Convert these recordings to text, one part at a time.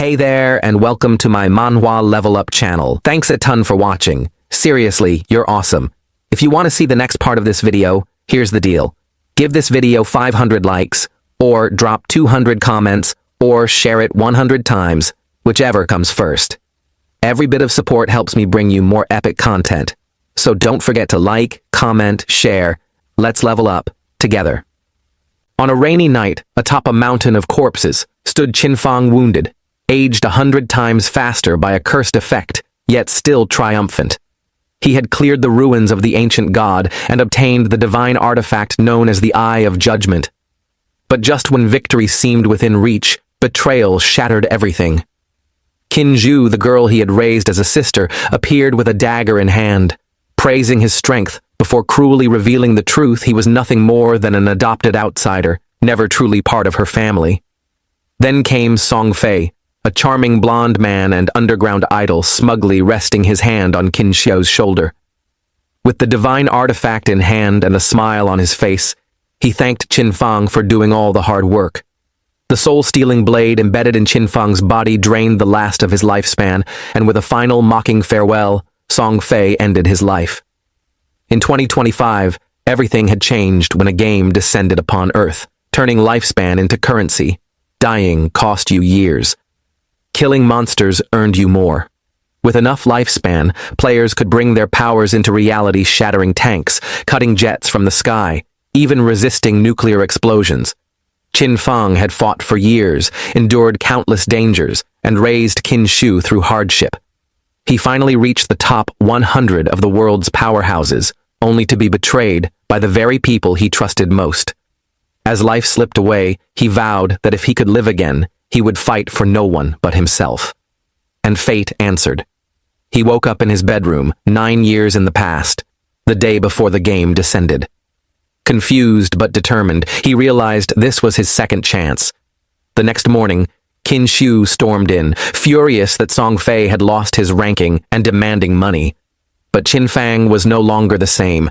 Hey there, and welcome to my Manhwa Level Up channel. Thanks a ton for watching. Seriously, you're awesome. If you want to see the next part of this video, here's the deal. Give this video 500 likes, or drop 200 comments, or share it 100 times, whichever comes first. Every bit of support helps me bring you more epic content. So don't forget to like, comment, share. Let's level up together. On a rainy night, atop a mountain of corpses, stood Qinfang wounded, aged 100 times faster by a cursed effect, yet still triumphant. He had cleared the ruins of the ancient god and obtained the divine artifact known as the Eye of Judgment. But just when victory seemed within reach, betrayal shattered everything. Qinju, the girl he had raised as a sister, appeared with a dagger in hand, praising his strength before cruelly revealing the truth he was nothing more than an adopted outsider, never truly part of her family. Then came Song Fei, a charming blonde man and underground idol smugly resting his hand on Qin Xiu's shoulder. With the divine artifact in hand and a smile on his face, he thanked Qinfang for doing all the hard work. The soul-stealing blade embedded in Qinfang's body drained the last of his lifespan, and with a final mocking farewell, Song Fei ended his life. In 2025, everything had changed when a game descended upon Earth, turning lifespan into currency. Dying cost you years. Killing monsters earned you more. With enough lifespan, players could bring their powers into reality, shattering tanks, cutting jets from the sky, even resisting nuclear explosions. Qinfang had fought for years, endured countless dangers, and raised Qin Xiu through hardship. He finally reached the top 100 of the world's powerhouses, only to be betrayed by the very people he trusted most. As life slipped away, he vowed that if he could live again, he would fight for no one but himself. And fate answered. He woke up in his bedroom 9 years in the past, the day before the game descended. Confused but determined, he realized this was his second chance. The next morning, Qin Xiu stormed in, furious that Song Fei had lost his ranking and demanding money. But Qinfang was no longer the same.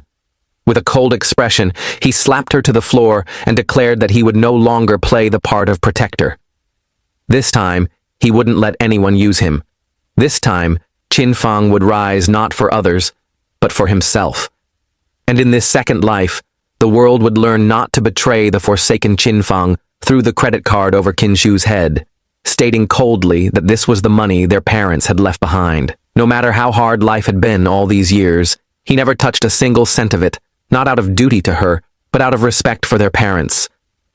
With a cold expression, he slapped her to the floor and declared that he would no longer play the part of protector. This time, he wouldn't let anyone use him. This time, Qinfang would rise not for others, but for himself. And in this second life, the world would learn not to betray the forsaken Qinfang through the credit card over Qin Xiu's head, stating coldly that this was the money their parents had left behind. No matter how hard life had been all these years, he never touched a single cent of it, not out of duty to her, but out of respect for their parents.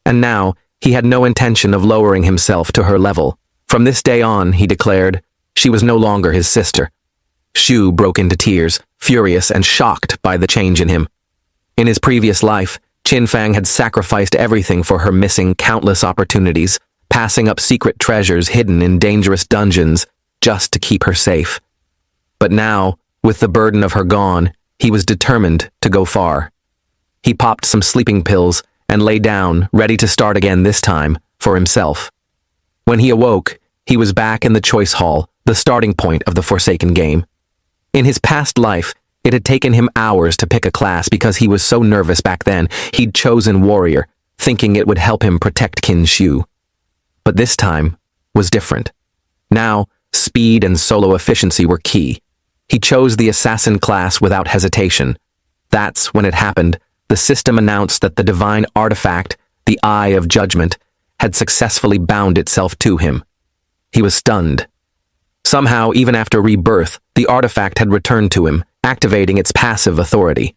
And now, he had no intention of lowering himself to her level. From this day on, he declared, she was no longer his sister. Xiu broke into tears, furious and shocked by the change in him. In his previous life, Qinfang had sacrificed everything for her, missing countless opportunities, passing up secret treasures hidden in dangerous dungeons just to keep her safe. But now, with the burden of her gone, he was determined to go far. He popped some sleeping pills and lay down, ready to start again, this time for himself. When he awoke, he was back in the choice hall, the starting point of the Forsaken game. In his past life, it had taken him hours to pick a class because he was so nervous back then. He'd chosen warrior, thinking it would help him protect Qin Xiu. But this time was different. Now, speed and solo efficiency were key. He chose the assassin class without hesitation. That's when it happened. The system announced that the divine artifact, the Eye of Judgment, had successfully bound itself to him. He was stunned. Somehow, even after rebirth, the artifact had returned to him, activating its passive authority.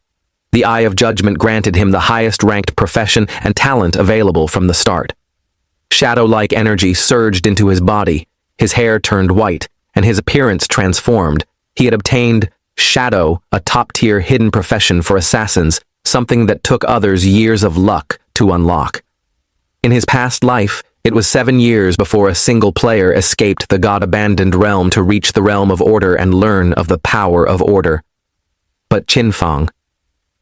The Eye of Judgment granted him the highest-ranked profession and talent available from the start. Shadow-like energy surged into his body, his hair turned white, and his appearance transformed. He had obtained Shadow, a top-tier hidden profession for assassins, something that took others years of luck to unlock. In his past life, it was 7 years before a single player escaped the god-abandoned realm to reach the realm of order and learn of the power of order. But Qinfang,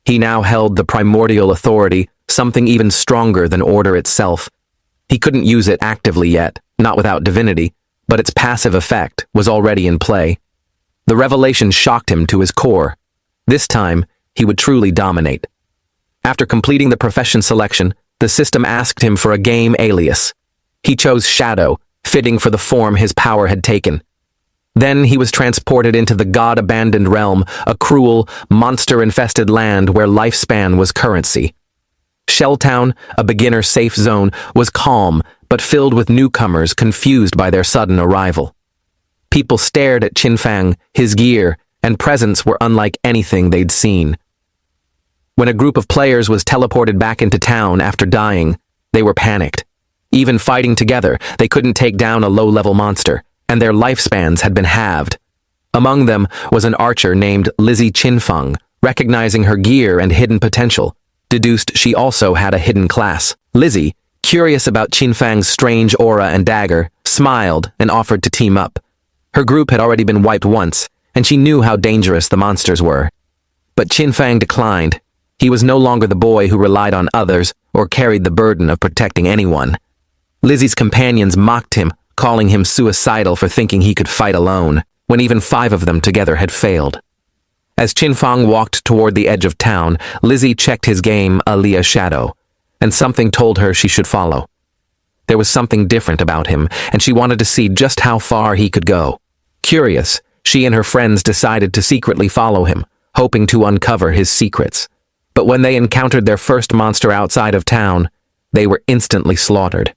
he now held the primordial authority, something even stronger than order itself. He couldn't use it actively yet, not without divinity, but its passive effect was already in play. The revelation shocked him to his core. This time, he would truly dominate. After completing the profession selection, the system asked him for a game alias. He chose Shadow, fitting for the form his power had taken. Then he was transported into the god-abandoned realm, a cruel, monster-infested land where lifespan was currency. Shelltown, a beginner-safe zone, was calm but filled with newcomers confused by their sudden arrival. People stared at Qinfang, his gear, and presence were unlike anything they'd seen. When a group of players was teleported back into town after dying, they were panicked. Even fighting together, they couldn't take down a low-level monster, and their lifespans had been halved. Among them was an archer named Lizzie Qinfang. Recognizing her gear and hidden potential, deduced she also had a hidden class. Lizzie, curious about Qinfang's strange aura and dagger, smiled and offered to team up. Her group had already been wiped once, and she knew how dangerous the monsters were. But Qinfang declined. He was no longer the boy who relied on others or carried the burden of protecting anyone. Lizzie's companions mocked him, calling him suicidal for thinking he could fight alone, when even 5 of them together had failed. As Qinfang walked toward the edge of town, Lizzie checked his game, Aliyah Shadow, and something told her she should follow. There was something different about him, and she wanted to see just how far he could go. Curious, she and her friends decided to secretly follow him, hoping to uncover his secrets. But when they encountered their first monster outside of town, they were instantly slaughtered.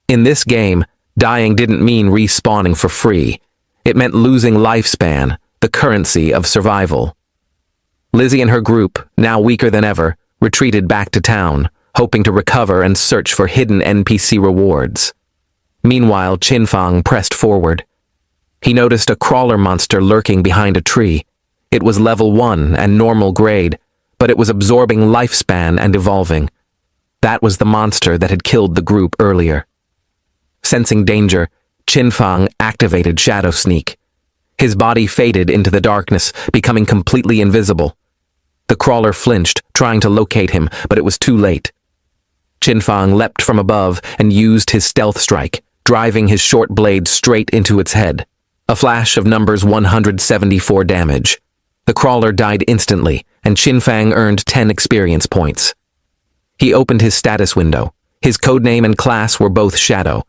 In this game, dying didn't mean respawning for free. It meant losing lifespan, the currency of survival. Lizzie and her group, now weaker than ever, retreated back to town, hoping to recover and search for hidden NPC rewards. Meanwhile, Qinfang pressed forward. He noticed a crawler monster lurking behind a tree. It was level 1 and normal grade, but it was absorbing lifespan and evolving. That was the monster that had killed the group earlier. Sensing danger, Qinfang activated Shadow Sneak. His body faded into the darkness, becoming completely invisible. The crawler flinched, trying to locate him, but it was too late. Qinfang leapt from above and used his stealth strike, driving his short blade straight into its head. A flash of numbers 174 damage. The crawler died instantly, and Qinfang earned 10 experience points. He opened his status window. His codename and class were both Shadow.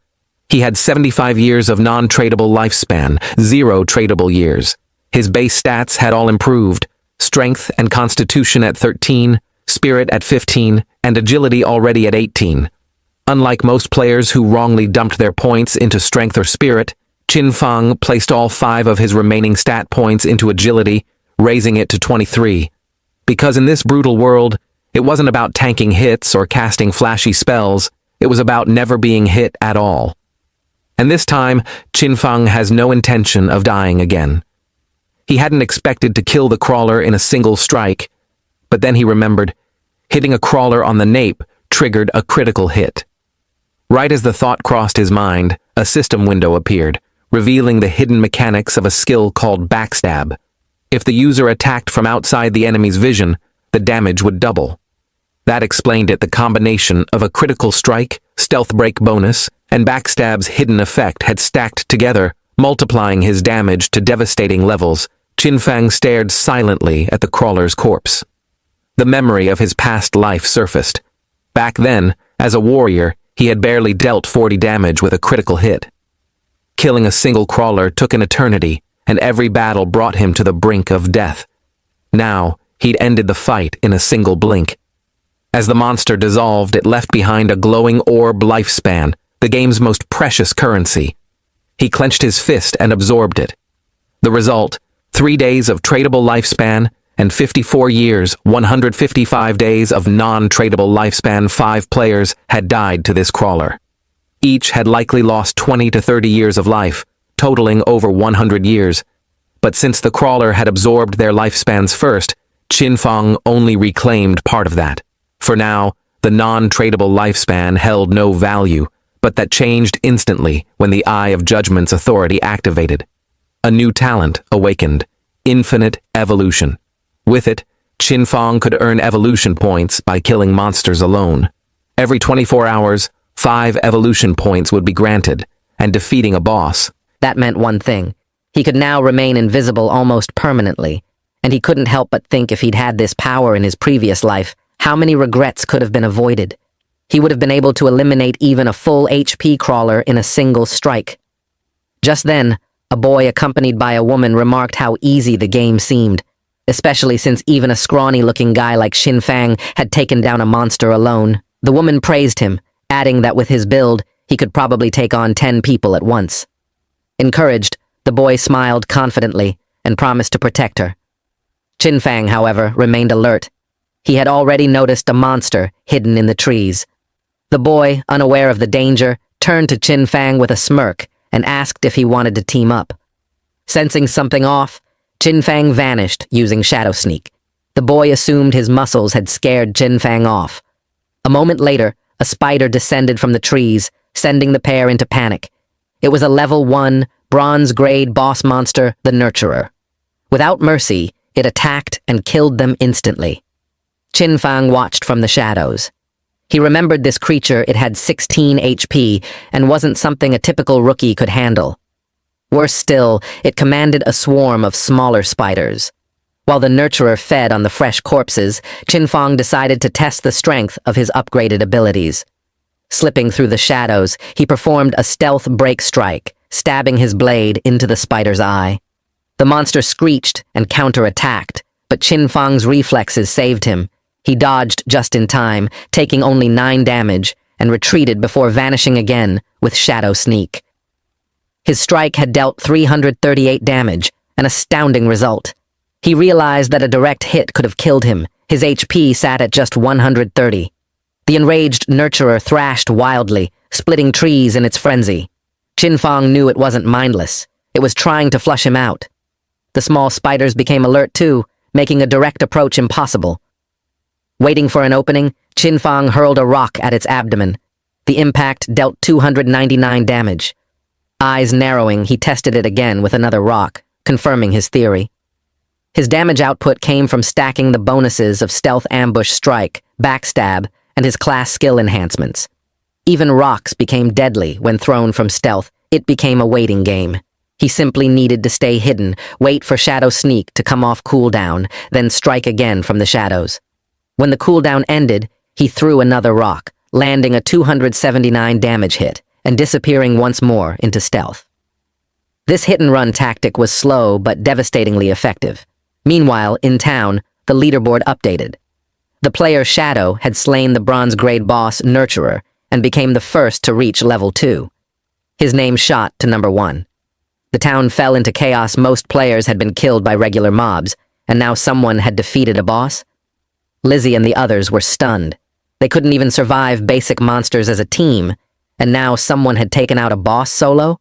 He had 75 years of non-tradable lifespan, 0 tradable years. His base stats had all improved, strength and constitution at 13, spirit at 15, and agility already at 18. Unlike most players who wrongly dumped their points into strength or spirit, Qinfang placed all 5 of his remaining stat points into agility, raising it to 23. Because in this brutal world, it wasn't about tanking hits or casting flashy spells, it was about never being hit at all. And this time, Qinfang has no intention of dying again. He hadn't expected to kill the crawler in a single strike, but then he remembered, hitting a crawler on the nape triggered a critical hit. Right as the thought crossed his mind, a system window appeared, revealing the hidden mechanics of a skill called backstab. If the user attacked from outside the enemy's vision, the damage would double. That explained it. The combination of a critical strike, stealth break bonus, and backstab's hidden effect had stacked together, multiplying his damage to devastating levels. Qinfang stared silently at the crawler's corpse. The memory of his past life surfaced. Back then, as a warrior, he had barely dealt 40 damage with a critical hit. Killing a single crawler took an eternity, and every battle brought him to the brink of death. Now, he'd ended the fight in a single blink. As the monster dissolved, it left behind a glowing orb lifespan, the game's most precious currency. He clenched his fist and absorbed it. The result, 3 days of tradable lifespan and 54 years, 155 days of non-tradable lifespan. 5 players had died to this crawler. Each had likely lost 20 to 30 years of life, totaling over 100 years. But since the crawler had absorbed their lifespans first, Qinfang only reclaimed part of that. For now, the non-tradable lifespan held no value, but that changed instantly when the Eye of Judgment's authority activated. A new talent awakened, infinite evolution. With it, Qinfang could earn evolution points by killing monsters alone. Every 24 hours, 5 evolution points would be granted, and defeating a boss. That meant one thing. He could now remain invisible almost permanently, and he couldn't help but think if he'd had this power in his previous life, how many regrets could have been avoided. he would have been able to eliminate even a full HP crawler in a single strike. Just then, a boy accompanied by a woman remarked how easy the game seemed, especially since even a scrawny-looking guy like Xin Fang had taken down a monster alone. The woman praised him, adding that with his build, he could probably take on 10 people at once. Encouraged, the boy smiled confidently and promised to protect her. Xin Fang, however, remained alert. He had already noticed a monster hidden in the trees. The boy, unaware of the danger, turned to Xin Fang with a smirk and asked if he wanted to team up. Sensing something off, Xin Fang vanished using Shadow Sneak. The boy assumed his muscles had scared Xin Fang off. A moment later, a spider descended from the trees, sending the pair into panic. It was a level 1, bronze-grade boss monster, the Nurturer. Without mercy, it attacked and killed them instantly. Xin Fang watched from the shadows. He remembered this creature. It had 16 HP and wasn't something a typical rookie could handle. Worse still, it commanded a swarm of smaller spiders. While the Nurturer fed on the fresh corpses, Xin Fang decided to test the strength of his upgraded abilities. Slipping through the shadows, he performed a stealth break strike, stabbing his blade into the spider's eye. The monster screeched and counterattacked, but Xin Fang's reflexes saved him. He dodged just in time, taking only 9 damage, and retreated before vanishing again with Shadow Sneak. His strike had dealt 338 damage, an astounding result. He realized that a direct hit could have killed him. His HP sat at just 130. The enraged Nurturer thrashed wildly, splitting trees in its frenzy. Xin Fang knew it wasn't mindless. It was trying to flush him out. The small spiders became alert too, making a direct approach impossible. Waiting for an opening, Xin Fang hurled a rock at its abdomen. The impact dealt 299 damage. Eyes narrowing, he tested it again with another rock, confirming his theory. His damage output came from stacking the bonuses of Stealth Ambush Strike, Backstab, and his class skill enhancements. Even rocks became deadly when thrown from stealth. It became a waiting game. He simply needed to stay hidden, wait for Shadow Sneak to come off cooldown, then strike again from the shadows. When the cooldown ended, he threw another rock, landing a 279 damage hit, and disappearing once more into stealth. This hit-and-run tactic was slow but devastatingly effective. Meanwhile, in town, the leaderboard updated. The player Shadow had slain the bronze-grade boss Nurturer and became the first to reach level 2. His name shot to number 1. The town fell into chaos. Most players had been killed by regular mobs, and now someone had defeated a boss. Lizzie and the others were stunned. They couldn't even survive basic monsters as a team, and now someone had taken out a boss solo?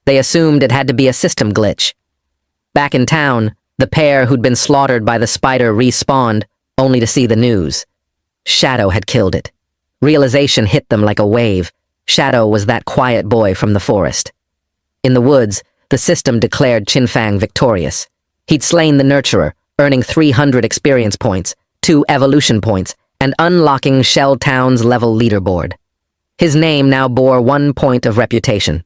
They assumed it had to be a system glitch. Back in town, the pair who'd been slaughtered by the spider respawned, only to see the news. Shadow had killed it. Realization hit them like a wave. Shadow was that quiet boy from the forest. In the woods, the system declared Xin Fang victorious. He'd slain the Nurturer, earning 300 experience points, 2 evolution points, and unlocking Shell Town's level leaderboard. His name now bore 1 point of reputation.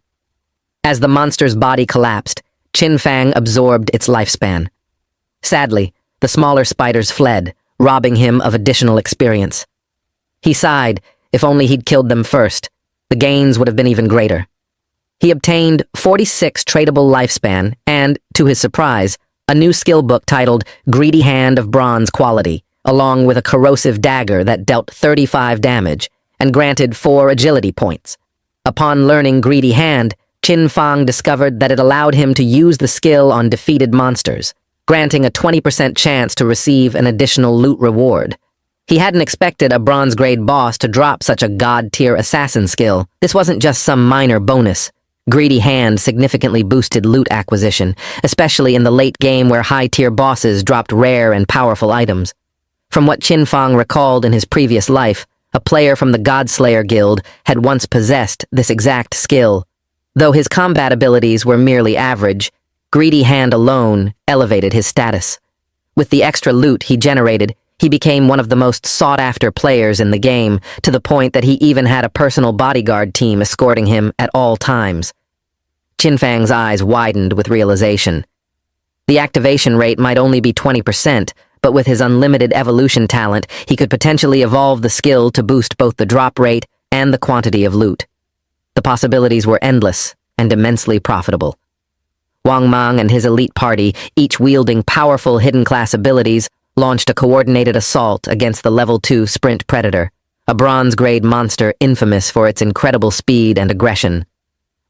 As the monster's body collapsed, Xin Fang absorbed its lifespan. Sadly, the smaller spiders fled, robbing him of additional experience. He sighed. If only he'd killed them first. The gains would have been even greater. He obtained 46 tradable lifespan and, to his surprise, a new skill book titled Greedy Hand of Bronze Quality, along with a corrosive dagger that dealt 35 damage and granted 4 agility points. Upon learning Greedy Hand, Xin Fang discovered that it allowed him to use the skill on defeated monsters, granting a 20% chance to receive an additional loot reward. He hadn't expected a bronze-grade boss to drop such a god-tier assassin skill. This wasn't just some minor bonus. Greedy Hand significantly boosted loot acquisition, especially in the late game where high-tier bosses dropped rare and powerful items. From what Xin Fang recalled in his previous life, a player from the Godslayer Guild had once possessed this exact skill. Though his combat abilities were merely average, Greedy Hand alone elevated his status. With the extra loot he generated, he became one of the most sought-after players in the game, to the point that he even had a personal bodyguard team escorting him at all times. Xin Fang's eyes widened with realization. The activation rate might only be 20%, but with his unlimited evolution talent, he could potentially evolve the skill to boost both the drop rate and the quantity of loot. The possibilities were endless and immensely profitable. Wang Mang and his elite party, each wielding powerful hidden class abilities, launched a coordinated assault against the level 2 sprint predator, a bronze-grade monster infamous for its incredible speed and aggression.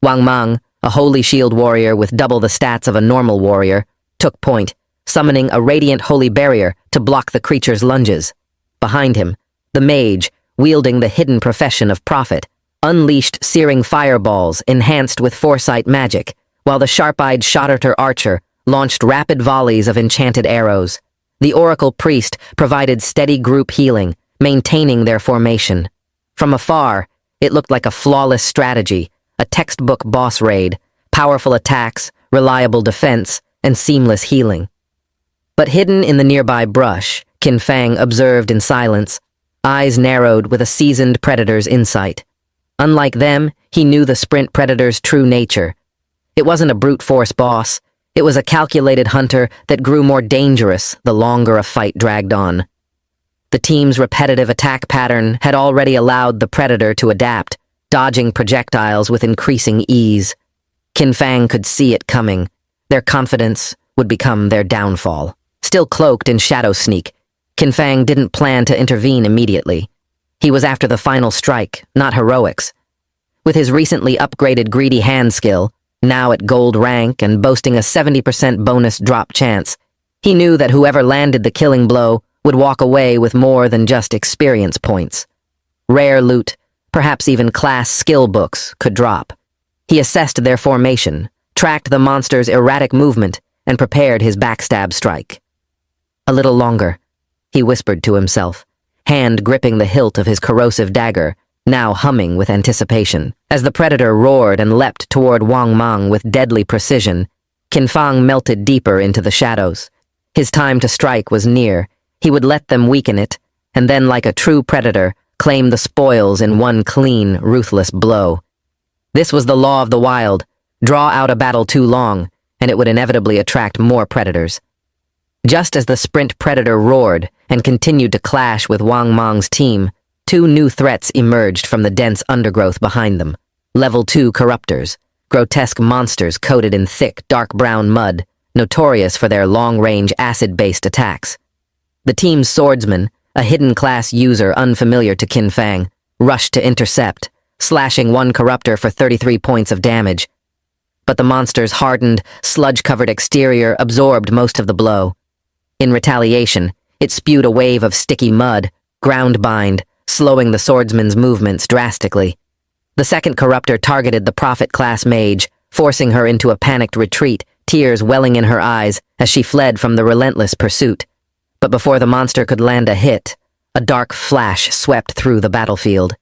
Wang Mang, a holy shield warrior with double the stats of a normal warrior, took point, summoning a radiant holy barrier to block the creature's lunges. Behind him, the mage, wielding the hidden profession of prophet, unleashed searing fireballs enhanced with foresight magic, while the sharp-eyed Shotterter archer launched rapid volleys of enchanted arrows. The oracle priest provided steady group healing, maintaining their formation. From afar, it looked like a flawless strategy, a textbook boss raid, powerful attacks, reliable defense, and seamless healing. But hidden in the nearby brush, Qin Fang observed in silence, eyes narrowed with a seasoned predator's insight. Unlike them, he knew the sprint predator's true nature. It wasn't a brute force boss. It was a calculated hunter that grew more dangerous the longer a fight dragged on. The team's repetitive attack pattern had already allowed the predator to adapt, dodging projectiles with increasing ease. Qin Fang could see it coming. Their confidence would become their downfall. Still cloaked in shadow sneak, Qin Fang didn't plan to intervene immediately. He was after the final strike, not heroics. With his recently upgraded greedy hand skill, now at gold rank and boasting a 70% bonus drop chance, he knew that whoever landed the killing blow would walk away with more than just experience points. Rare loot, perhaps even class skill books, could drop. He assessed their formation, tracked the monster's erratic movement, and prepared his backstab strike. A little longer, he whispered to himself, hand gripping the hilt of his corrosive dagger, now humming with anticipation. As the predator roared and leapt toward Wang Mang with deadly precision, Qin Fang melted deeper into the shadows. His time to strike was near. He would let them weaken it, and then, like a true predator, claim the spoils in one clean, ruthless blow. This was the law of the wild. Draw out a battle too long, and it would inevitably attract more predators. Just as the sprint predator roared and continued to clash with Wang Mang's team, two new threats emerged from the dense undergrowth behind them. Level 2 corruptors, grotesque monsters coated in thick, dark brown mud, notorious for their long-range acid-based attacks. The team's swordsman, a hidden class user unfamiliar to Qin Fang, rushed to intercept, slashing one corruptor for 33 points of damage. But the monster's hardened, sludge-covered exterior absorbed most of the blow. In retaliation, it spewed a wave of sticky mud, ground-bind, slowing the swordsman's movements drastically. The second corruptor targeted the prophet-class mage, forcing her into a panicked retreat, tears welling in her eyes as she fled from the relentless pursuit. But before the monster could land a hit, a dark flash swept through the battlefield.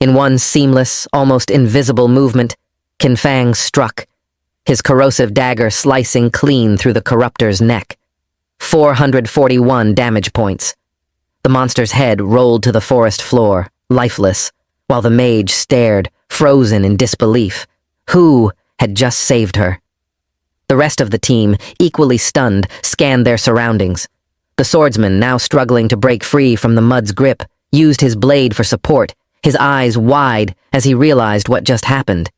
In one seamless, almost invisible movement, Qin Fang struck, his corrosive dagger slicing clean through the corruptor's neck. 441 damage points. The monster's head rolled to the forest floor, lifeless, while the mage stared, frozen in disbelief. Who had just saved her? The rest of the team, equally stunned, scanned their surroundings. The swordsman, now struggling to break free from the mud's grip, used his blade for support, his eyes wide as he realized what just happened.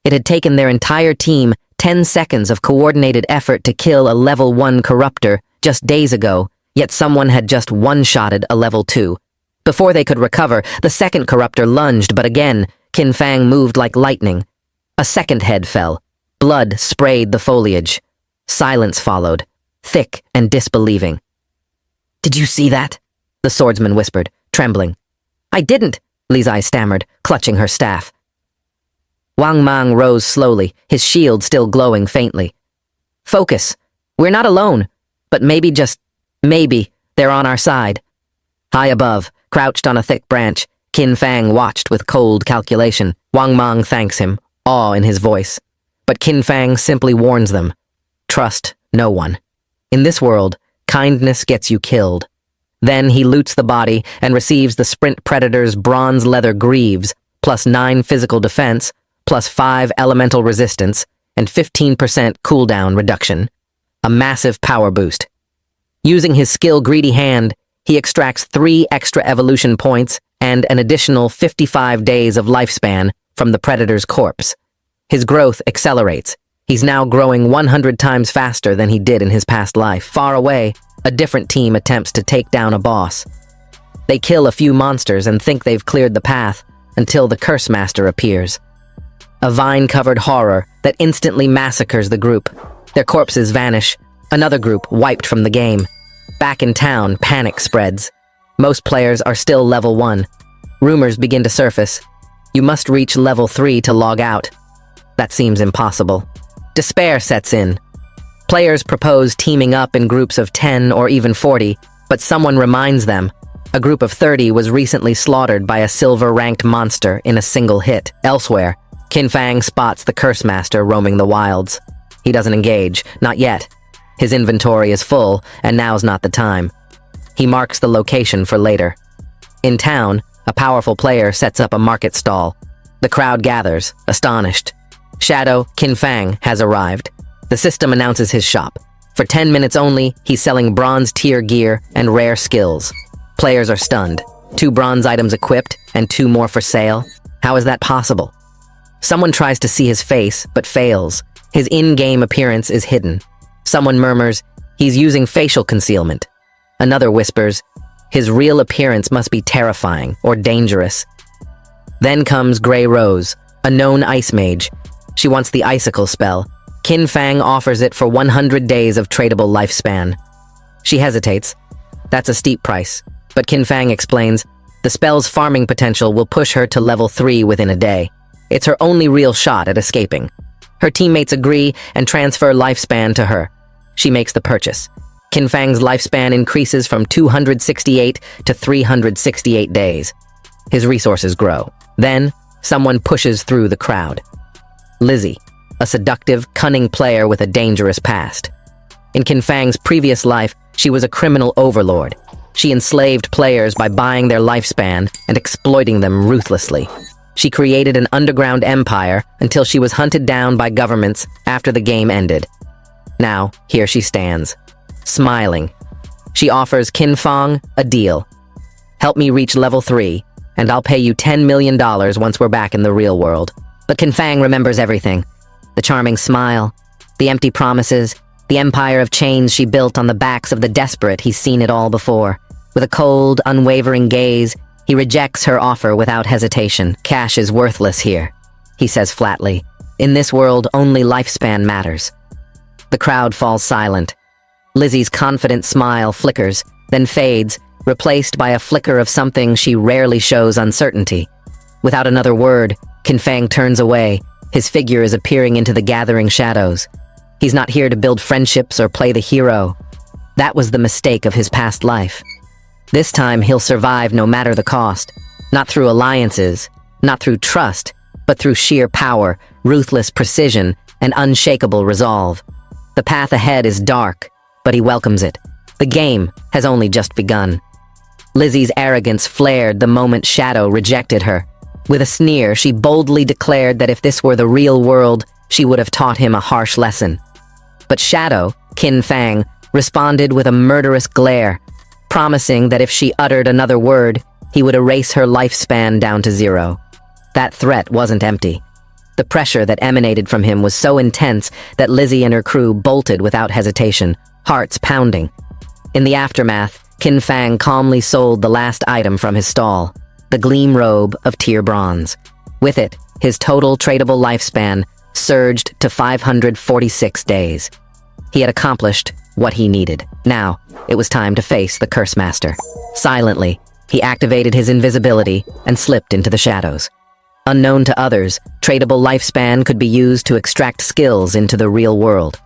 It had taken their entire team 10 seconds of coordinated effort to kill a level 1 corruptor just days ago, yet someone had just one-shotted a level 2. Before they could recover, the second corruptor lunged, but again, Qin Fang moved like lightning. A second head fell. Blood sprayed the foliage. Silence followed, thick and disbelieving. "Did you see that?" the swordsman whispered, trembling. "I didn't," Li Zai stammered, clutching her staff. Wang Mang rose slowly, his shield still glowing faintly. "Focus. We're not alone, but maybe, just maybe, they're on our side." High above, crouched on a thick branch, Qin Fang watched with cold calculation. Wang Mang thanks him, awe in his voice. But Qin Fang simply warns them. Trust no one. In this world, kindness gets you killed. Then he loots the body and receives the sprint predator's bronze leather greaves, plus 9 physical defense, plus 5 elemental resistance, and 15% cooldown reduction. A massive power boost. Using his skill-greedy hand, he extracts 3 extra evolution points and an additional 55 days of lifespan from the predator's corpse. His growth accelerates. He's now growing 100 times faster than he did in his past life. Far away, a different team attempts to take down a boss. They kill a few monsters and think they've cleared the path until the Curse Master appears. A vine-covered horror that instantly massacres the group. Their corpses vanish. Another group wiped from the game. Back in town, panic spreads. Most players are still level 1. Rumors begin to surface. You must reach level 3 to log out. That seems impossible. Despair sets in. Players propose teaming up in groups of 10 or even 40, but someone reminds them. A group of 30 was recently slaughtered by a silver-ranked monster in a single hit. Elsewhere, Qin Fang spots the Curse Master roaming the wilds. He doesn't engage, not yet. His inventory is full, and now's not the time. He marks the location for later. In town, a powerful player sets up a market stall. The crowd gathers, astonished. Shadow Qin Fang has arrived. The system announces his shop. For 10 minutes only, he's selling bronze tier gear and rare skills. Players are stunned. 2 bronze items equipped and 2 more for sale. How is that possible? Someone tries to see his face, but fails. His in-game appearance is hidden. Someone murmurs, he's using facial concealment. Another whispers, his real appearance must be terrifying or dangerous. Then comes Grey Rose, a known ice mage. She wants the icicle spell. Qin Fang offers it for 100 days of tradable lifespan. She hesitates. That's a steep price. But Qin Fang explains, the spell's farming potential will push her to level 3 within a day. It's her only real shot at escaping. Her teammates agree and transfer lifespan to her. She makes the purchase. Qin Fang's lifespan increases from 268 to 368 days. His resources grow. Then, someone pushes through the crowd. Lizzie, a seductive, cunning player with a dangerous past. In Qin Fang's previous life, she was a criminal overlord. She enslaved players by buying their lifespan and exploiting them ruthlessly. She created an underground empire until she was hunted down by governments after the game ended. Now, here she stands, smiling. She offers Qin Fang a deal. Help me reach level 3, and I'll pay you $10 million once we're back in the real world. But Qin Fang remembers everything. The charming smile, the empty promises, the empire of chains she built on the backs of the desperate. He's seen it all before. With a cold, unwavering gaze, he rejects her offer without hesitation. Cash is worthless here, he says flatly. In this world, only lifespan matters. The crowd falls silent. Lizzie's confident smile flickers, then fades, replaced by a flicker of something she rarely shows: uncertainty. Without another word, Qin Fang turns away. His figure is appearing into the gathering shadows. He's not here to build friendships or play the hero. That was the mistake of his past life. This time he'll survive no matter the cost. Not through alliances, not through trust, but through sheer power, ruthless precision, and unshakable resolve. The path ahead is dark, but he welcomes it. The game has only just begun. Lizzie's arrogance flared the moment Shadow rejected her. With a sneer, she boldly declared that if this were the real world, she would have taught him a harsh lesson. But Shadow, Qin Fang, responded with a murderous glare, promising that if she uttered another word, he would erase her lifespan down to 0. That threat wasn't empty. The pressure that emanated from him was so intense that Lizzie and her crew bolted without hesitation, hearts pounding. In the aftermath, Qin Fang calmly sold the last item from his stall, the gleam robe of tier bronze. With it, his total tradable lifespan surged to 546 days. He had accomplished what he needed. Now, it was time to face the Curse Master. Silently, he activated his invisibility and slipped into the shadows. Unknown to others, tradable lifespan could be used to extract skills into the real world.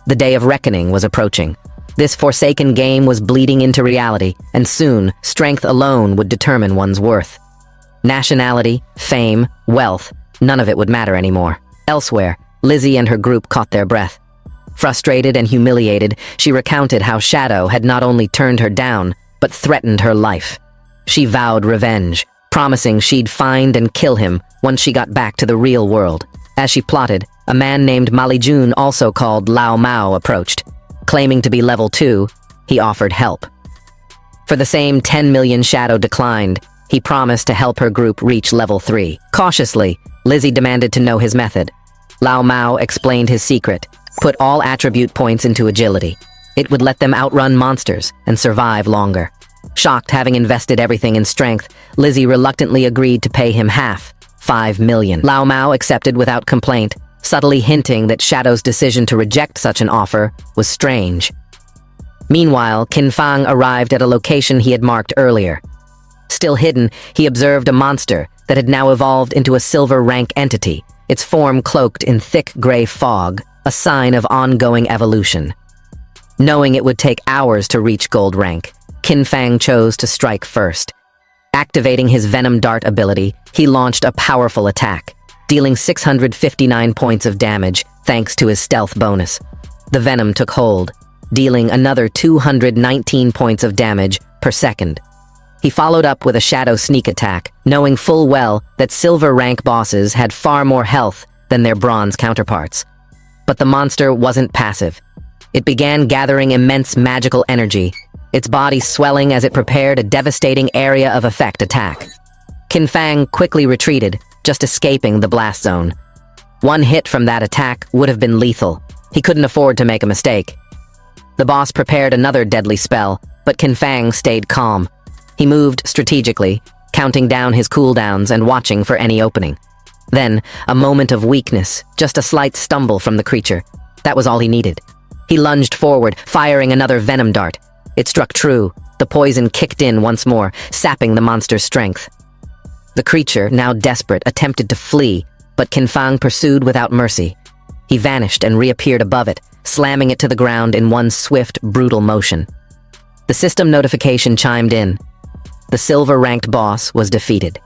The day of reckoning was approaching. This forsaken game was bleeding into reality, and soon, strength alone would determine one's worth. Nationality, fame, wealth, none of it would matter anymore. Elsewhere, Lizzie and her group caught their breath. Frustrated and humiliated, she recounted how Shadow had not only turned her down, but threatened her life. She vowed revenge, promising she'd find and kill him once she got back to the real world. As she plotted, a man named Mali Jun, also called Lao Mao, approached. Claiming to be level 2, he offered help. For the same 10 million Shadow declined, he promised to help her group reach level 3. Cautiously, Lizzie demanded to know his method. Lao Mao explained his secret: put all attribute points into agility. It would let them outrun monsters and survive longer. Shocked, having invested everything in strength, Lizzie reluctantly agreed to pay him half, 5 million. Lao Mao accepted without complaint, subtly hinting that Shadow's decision to reject such an offer was strange. Meanwhile, Qin Fang arrived at a location he had marked earlier. Still hidden, he observed a monster that had now evolved into a silver rank entity, its form cloaked in thick gray fog, a sign of ongoing evolution. Knowing it would take hours to reach gold rank, Qin Fang chose to strike first. Activating his Venom Dart ability, he launched a powerful attack, dealing 659 points of damage thanks to his stealth bonus. The venom took hold, dealing another 219 points of damage per second. He followed up with a shadow sneak attack, knowing full well that silver rank bosses had far more health than their bronze counterparts. But the monster wasn't passive. It began gathering immense magical energy, its body swelling as it prepared a devastating area of effect attack. Qin Fang quickly retreated, just escaping the blast zone. One hit from that attack would have been lethal. He couldn't afford to make a mistake. The boss prepared another deadly spell, but Qin Fang stayed calm. He moved strategically, counting down his cooldowns and watching for any opening. Then, a moment of weakness, just a slight stumble from the creature. That was all he needed. He lunged forward, firing another venom dart. It struck true. The poison kicked in once more, sapping the monster's strength. The creature, now desperate, attempted to flee, but Qin Fang pursued without mercy. He vanished and reappeared above it, slamming it to the ground in one swift, brutal motion. The system notification chimed in. The silver-ranked boss was defeated.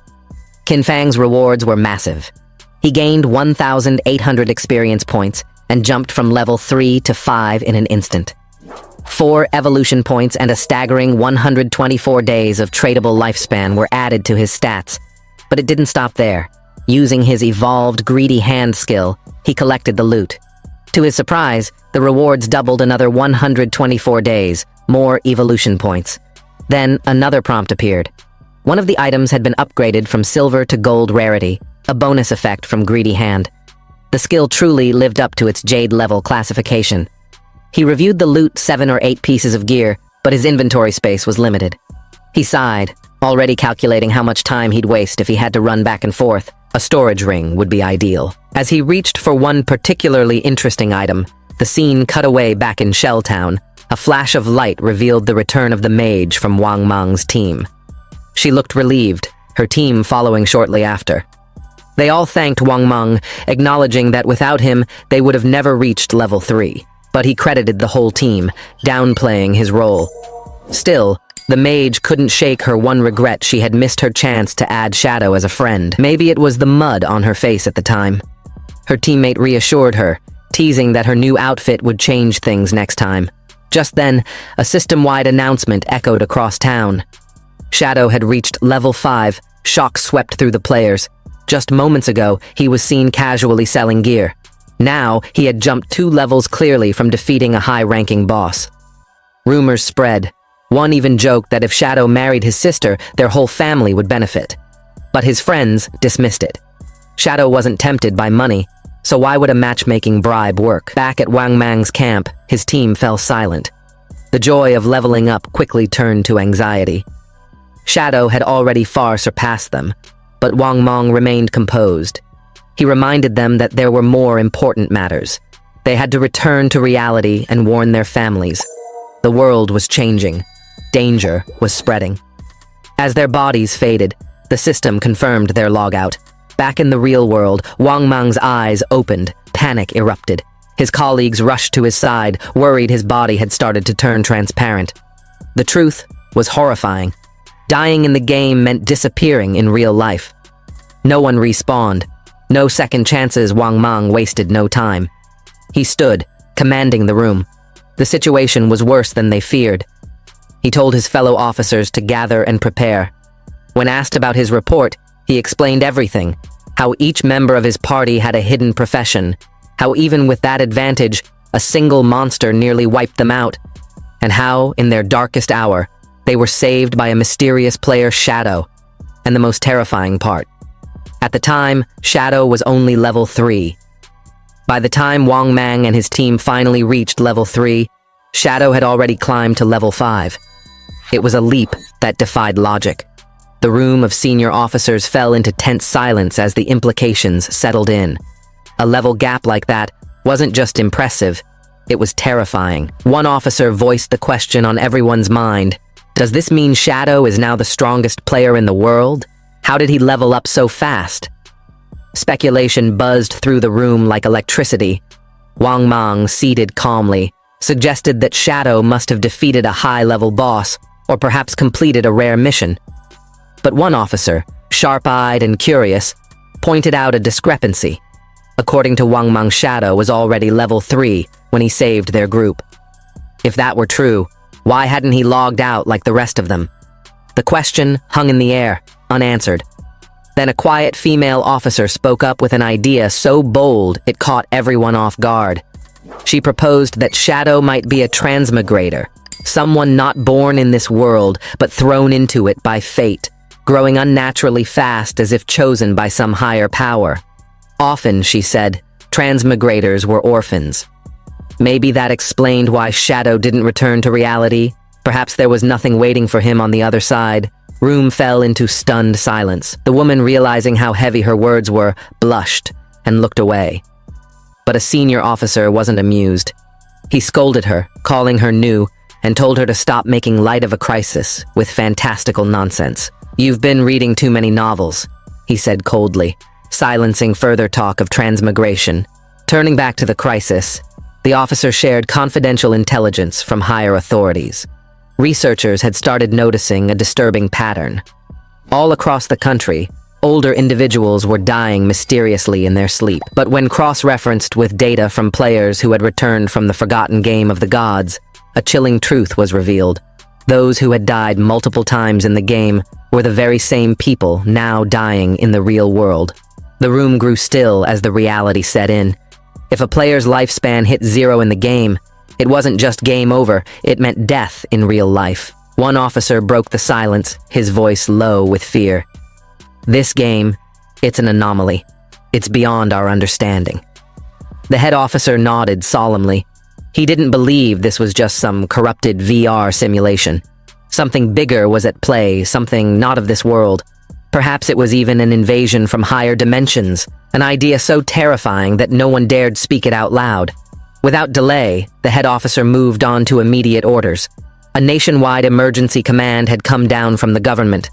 Qin Fang's rewards were massive. He gained 1,800 experience points and jumped from level 3 to 5 in an instant. 4 evolution points and a staggering 124 days of tradable lifespan were added to his stats. But it didn't stop there. Using his evolved greedy hand skill, he collected the loot. To his surprise, the rewards doubled another 124 days, more evolution points. Then another prompt appeared. One of the items had been upgraded from silver to gold rarity, a bonus effect from Greedy Hand. The skill truly lived up to its Jade level classification. He reviewed the loot 7 or 8 pieces of gear, but his inventory space was limited. He sighed, already calculating how much time he'd waste if he had to run back and forth. A storage ring would be ideal. As he reached for one particularly interesting item, the scene cut away back in Shelltown. A flash of light revealed the return of the mage from Wang Mang's team. She looked relieved, her team following shortly after. They all thanked Wang Mang, acknowledging that without him, they would have never reached level 3. But he credited the whole team, downplaying his role. Still, the mage couldn't shake her one regret: she had missed her chance to add Shadow as a friend. Maybe it was the mud on her face at the time. Her teammate reassured her, teasing that her new outfit would change things next time. Just then, a system-wide announcement echoed across town. Shadow had reached level 5, shock swept through the players. Just moments ago, he was seen casually selling gear. Now, he had jumped 2 levels clearly from defeating a high-ranking boss. Rumors spread. One even joked that if Shadow married his sister, their whole family would benefit. But his friends dismissed it. Shadow wasn't tempted by money, so why would a matchmaking bribe work? Back at Wang Mang's camp, his team fell silent. The joy of leveling up quickly turned to anxiety. Shadow had already far surpassed them, but Wang Mang remained composed. He reminded them that there were more important matters. They had to return to reality and warn their families. The world was changing. Danger was spreading. As their bodies faded, the system confirmed their logout. Back in the real world, Wang Mang's eyes opened, panic erupted. His colleagues rushed to his side, worried his body had started to turn transparent. The truth was horrifying. Dying in the game meant disappearing in real life. No one respawned. No second chances. Wang Mang wasted no time. He stood, commanding the room. The situation was worse than they feared. He told his fellow officers to gather and prepare. When asked about his report, he explained everything. How each member of his party had a hidden profession. How even with that advantage, a single monster nearly wiped them out. and how, in their darkest hour, they were saved by a mysterious player, Shadow. And the most terrifying part. At the time, Shadow was only level 3. By the time Wang Mang and his team finally reached level 3, Shadow had already climbed to level 5. It was a leap that defied logic. The room of senior officers fell into tense silence as the implications settled in. A level gap like that wasn't just impressive, it was terrifying. One officer voiced the question on everyone's mind. Does this mean Shadow is now the strongest player in the world? How did he level up so fast? Speculation buzzed through the room like electricity. Wang Mang, seated calmly, suggested that Shadow must have defeated a high-level boss, or perhaps completed a rare mission. But one officer, sharp-eyed and curious, pointed out a discrepancy. According to Wang Mang, Shadow was already level 3 when he saved their group. If that were true, why hadn't he logged out like the rest of them? The question hung in the air, unanswered. Then a quiet female officer spoke up with an idea so bold it caught everyone off guard. She proposed that Shadow might be a transmigrator, someone not born in this world but thrown into it by fate, growing unnaturally fast as if chosen by some higher power. Often, she said, transmigrators were orphans. Maybe that explained why Shadow didn't return to reality. Perhaps there was nothing waiting for him on the other side. Room fell into stunned silence. The woman, realizing how heavy her words were, blushed and looked away. But a senior officer wasn't amused. He scolded her, calling her new, and told her to stop making light of a crisis with fantastical nonsense. "You've been reading too many novels," he said coldly, silencing further talk of transmigration. Turning back to the crisis, the officer shared confidential intelligence from higher authorities. Researchers had started noticing a disturbing pattern. All across the country, older individuals were dying mysteriously in their sleep. But when cross-referenced with data from players who had returned from the forgotten game of the gods, a chilling truth was revealed. Those who had died multiple times in the game were the very same people now dying in the real world. The room grew still as the reality set in. If a player's lifespan hit 0 in the game, it wasn't just game over, it meant death in real life. One officer broke the silence, his voice low with fear. "This game, it's an anomaly. It's beyond our understanding." The head officer nodded solemnly. He didn't believe this was just some corrupted VR simulation. Something bigger was at play, something not of this world. Perhaps it was even an invasion from higher dimensions, an idea so terrifying that no one dared speak it out loud. Without delay, the head officer moved on to immediate orders. A nationwide emergency command had come down from the government.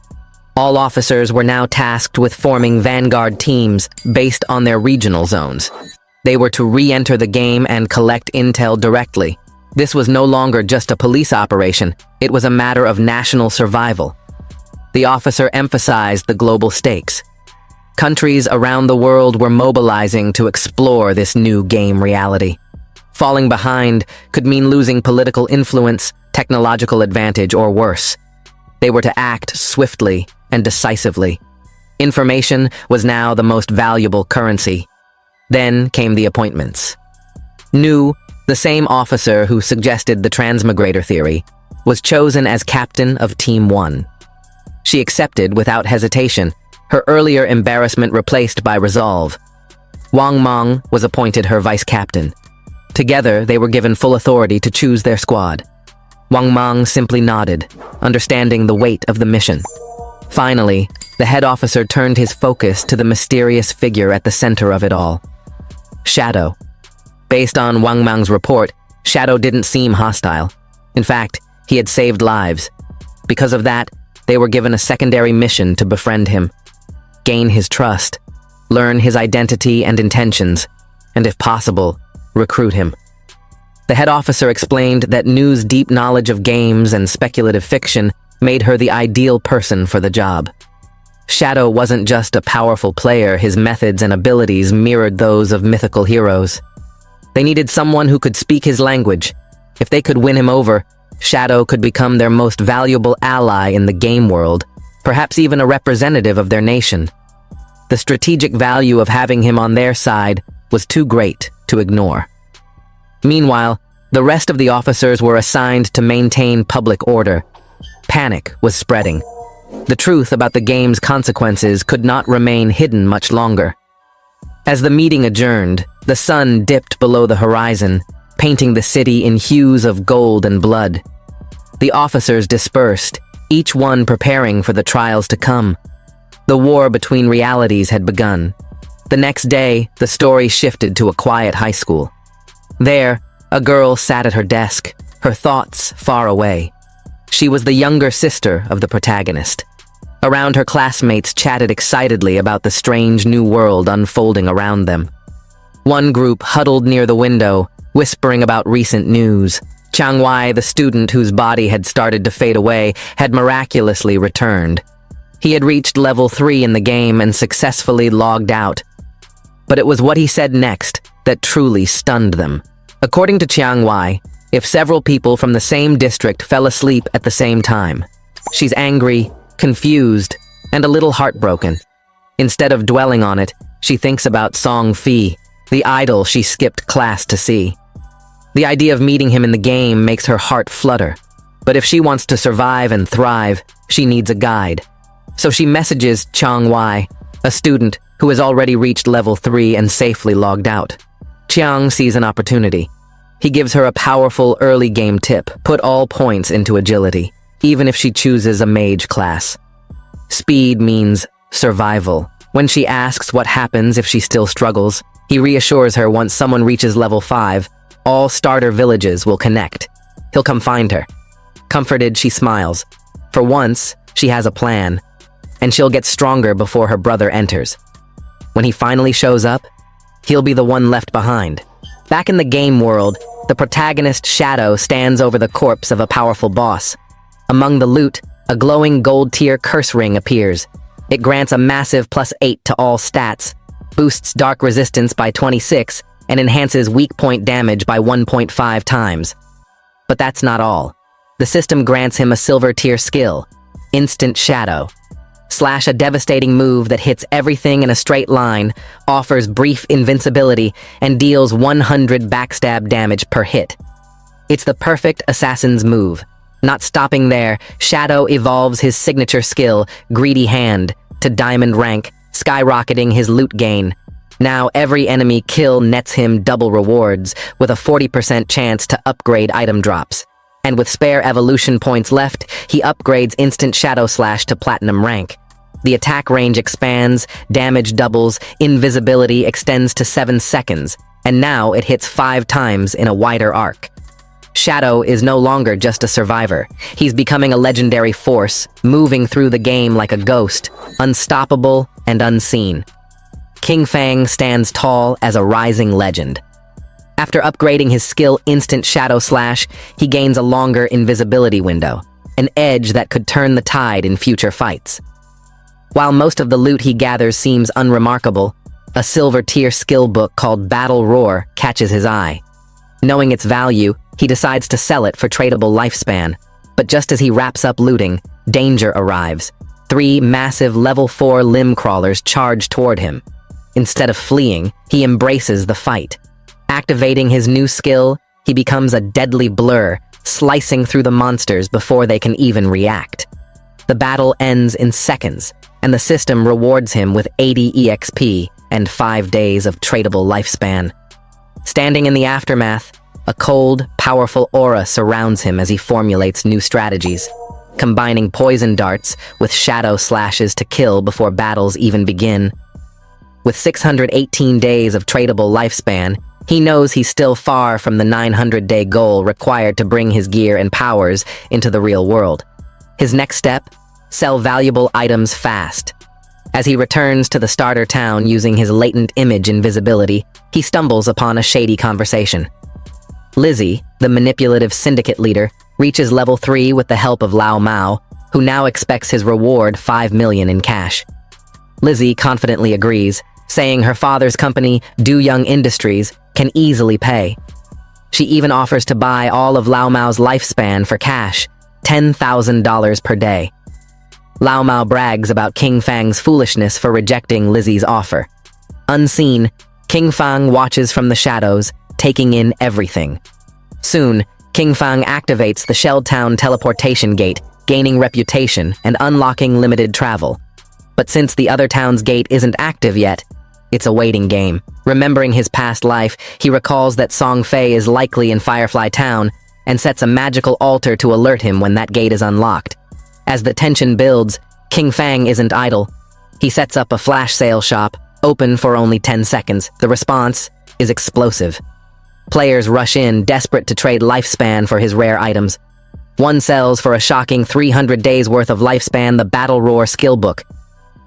All officers were now tasked with forming vanguard teams based on their regional zones. They were to re-enter the game and collect intel directly. This was no longer just a police operation, it was a matter of national survival. The officer emphasized the global stakes. Countries around the world were mobilizing to explore this new game reality. Falling behind could mean losing political influence, technological advantage, or worse. They were to act swiftly and decisively. Information was now the most valuable currency. Then came the appointments. Nu, the same officer who suggested the transmigrator theory, was chosen as captain of Team 1. She accepted without hesitation, her earlier embarrassment replaced by resolve. Wang Mang was appointed her vice captain. Together, they were given full authority to choose their squad. Wang Mang simply nodded, understanding the weight of the mission. Finally, the head officer turned his focus to the mysterious figure at the center of it all. Shadow. Based on Wang Mang's report, Shadow didn't seem hostile. In fact, he had saved lives. Because of that, they were given a secondary mission to befriend him, gain his trust, learn his identity and intentions, and if possible, recruit him. The head officer explained that Nu's deep knowledge of games and speculative fiction made her the ideal person for the job. Shadow wasn't just a powerful player, his methods and abilities mirrored those of mythical heroes. They needed someone who could speak his language. If they could win him over, Shadow could become their most valuable ally in the game world, perhaps even a representative of their nation. The strategic value of having him on their side was too great to ignore. Meanwhile, The rest of the officers were assigned to maintain public order. Panic was spreading. The truth about the game's consequences could not remain hidden much longer. As the meeting adjourned, the sun dipped below the horizon, painting the city in hues of gold and blood. The officers dispersed, each one preparing for the trials to come. The war between realities had begun. The next day, the story shifted to a quiet high school. There, a girl sat at her desk, her thoughts far away. She was the younger sister of the protagonist. Around her, classmates chatted excitedly about the strange new world unfolding around them. One group huddled near the window, whispering about recent news. Chang Wei, the student whose body had started to fade away, had miraculously returned. He had reached level 3 in the game and successfully logged out. But it was what he said next that truly stunned them. According to Chiang Wei, if several people from the same district fell asleep at the same time, she's angry, confused, and a little heartbroken. Instead of dwelling on it, she thinks about Song Fi, the idol she skipped class to see. The idea of meeting him in the game makes her heart flutter. But if she wants to survive and thrive, she needs a guide. So she messages Chiang Wei, a student who has already reached level 3 and safely logged out. Chiang sees an opportunity. He gives her a powerful early game tip: put all points into agility, even if she chooses a mage class. Speed means survival. When she asks what happens if she still struggles, he reassures her once someone reaches level 5, all starter villages will connect. He'll come find her. Comforted, she smiles. For once, she has a plan, and she'll get stronger before her brother enters. When he finally shows up, he'll be the one left behind. Back in the game world, the protagonist Shadow stands over the corpse of a powerful boss. Among the loot, a glowing gold-tier curse ring appears. It grants a massive +8 to all stats, boosts dark resistance by 26, and enhances weak point damage by 1.5 times. But that's not all. The system grants him a silver-tier skill, Instant Shadow. Slash, a devastating move that hits everything in a straight line, offers brief invincibility, and deals 100 backstab damage per hit. It's the perfect assassin's move. Not stopping there, Shadow evolves his signature skill, Greedy Hand, to diamond rank, skyrocketing his loot gain. Now every enemy kill nets him double rewards, with a 40% chance to upgrade item drops. And with spare evolution points left, he upgrades Instant Shadow Slash to Platinum rank. The attack range expands, damage doubles, invisibility extends to 7 seconds, and now it hits 5 times in a wider arc. Shadow is no longer just a survivor. He's becoming a legendary force, moving through the game like a ghost, unstoppable and unseen. King Fang stands tall as a rising legend. After upgrading his skill Instant Shadow Slash, he gains a longer invisibility window, an edge that could turn the tide in future fights. While most of the loot he gathers seems unremarkable, a silver-tier skill book called Battle Roar catches his eye. Knowing its value, he decides to sell it for tradable lifespan. But just as he wraps up looting, danger arrives. 3 massive level 4 limb crawlers charge toward him. Instead of fleeing, he embraces the fight. Activating his new skill, he becomes a deadly blur, slicing through the monsters before they can even react. The battle ends in seconds, and the system rewards him with 80 EXP and 5 days of tradable lifespan. Standing in the aftermath, a cold, powerful aura surrounds him as he formulates new strategies, combining poison darts with shadow slashes to kill before battles even begin. With 618 days of tradable lifespan, he knows he's still far from the 900-day goal required to bring his gear and powers into the real world. His next step? Sell valuable items fast. As he returns to the starter town using his latent image invisibility, he stumbles upon a shady conversation. Lizzie, the manipulative syndicate leader, reaches level 3 with the help of Lao Mao, who now expects his reward 5 million in cash. Lizzie confidently agrees, saying her father's company, Do Young Industries, can easily pay. She even offers to buy all of Lao Mao's lifespan for cash, $10,000 per day. Lao Mao brags about King Fang's foolishness for rejecting Lizzie's offer. Unseen, King Fang watches from the shadows, taking in everything. Soon, King Fang activates the Shelltown teleportation gate, gaining reputation and unlocking limited travel. But since the other town's gate isn't active yet, it's a waiting game. Remembering his past life, he recalls that Song Fei is likely in Firefly Town and sets a magical altar to alert him when that gate is unlocked. As the tension builds, King Fang isn't idle. He sets up a flash sale shop, open for only 10 seconds. The response is explosive. Players rush in, desperate to trade lifespan for his rare items. One sells for a shocking 300 days worth of lifespan the Battle Roar skill book.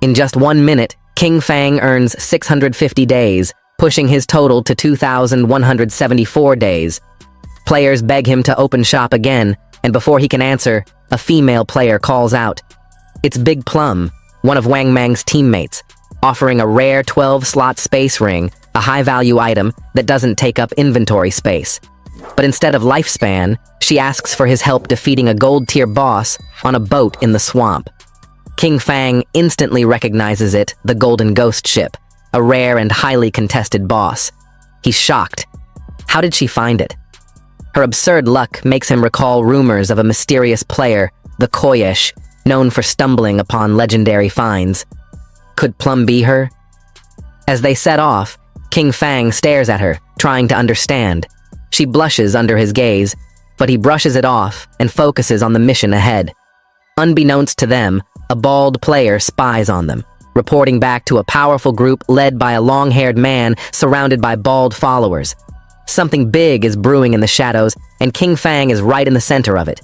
In just 1 minute, King Fang earns 650 days, pushing his total to 2,174 days. Players beg him to open shop again, and before he can answer, a female player calls out. It's Big Plum, one of Wang Mang's teammates, offering a rare 12-slot space ring, a high-value item that doesn't take up inventory space. But instead of lifespan, she asks for his help defeating a gold-tier boss on a boat in the swamp. King Fang instantly recognizes it, the Golden Ghost ship, a rare and highly contested boss. He's shocked. How did she find it? Her absurd luck makes him recall rumors of a mysterious player, the Koyesh, known for stumbling upon legendary finds. Could Plum be her? As they set off, King Fang stares at her, trying to understand. She blushes under his gaze, but he brushes it off and focuses on the mission ahead. Unbeknownst to them, a bald player spies on them, reporting back to a powerful group led by a long-haired man surrounded by bald followers. Something big is brewing in the shadows, and King Fang is right in the center of it.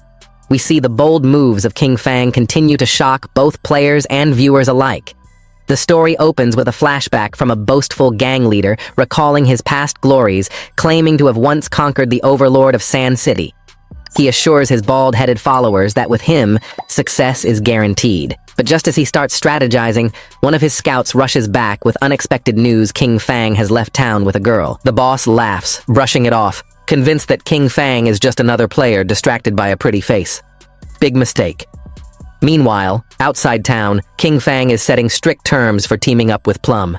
We see the bold moves of King Fang continue to shock both players and viewers alike. The story opens with a flashback from a boastful gang leader recalling his past glories, claiming to have once conquered the overlord of Sand City. He assures his bald-headed followers that with him, success is guaranteed. But just as he starts strategizing, one of his scouts rushes back with unexpected news King Fang has left town with a girl. The boss laughs, brushing it off, convinced that King Fang is just another player distracted by a pretty face. Big mistake. Meanwhile, outside town, King Fang is setting strict terms for teaming up with Plum.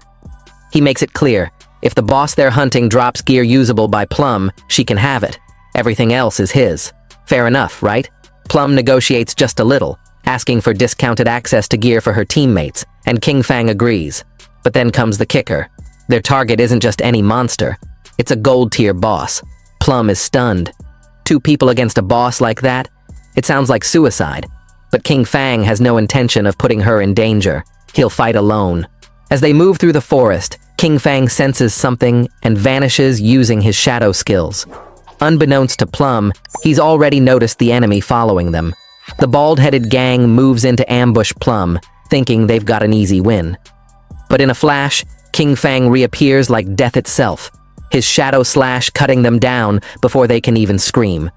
He makes it clear, if the boss they're hunting drops gear usable by Plum, she can have it. Everything else is his. Fair enough, right? Plum negotiates just a little, asking for discounted access to gear for her teammates, and King Fang agrees. But then comes the kicker. Their target isn't just any monster. It's a gold-tier boss. Plum is stunned. 2 people against a boss like that? It sounds like suicide. But King Fang has no intention of putting her in danger. He'll fight alone. As they move through the forest, King Fang senses something and vanishes using his shadow skills. Unbeknownst to Plum, he's already noticed the enemy following them. The bald-headed gang moves into ambush Plum, thinking they've got an easy win. But in a flash, King Fang reappears like death itself, his shadow slash cutting them down before they can even scream.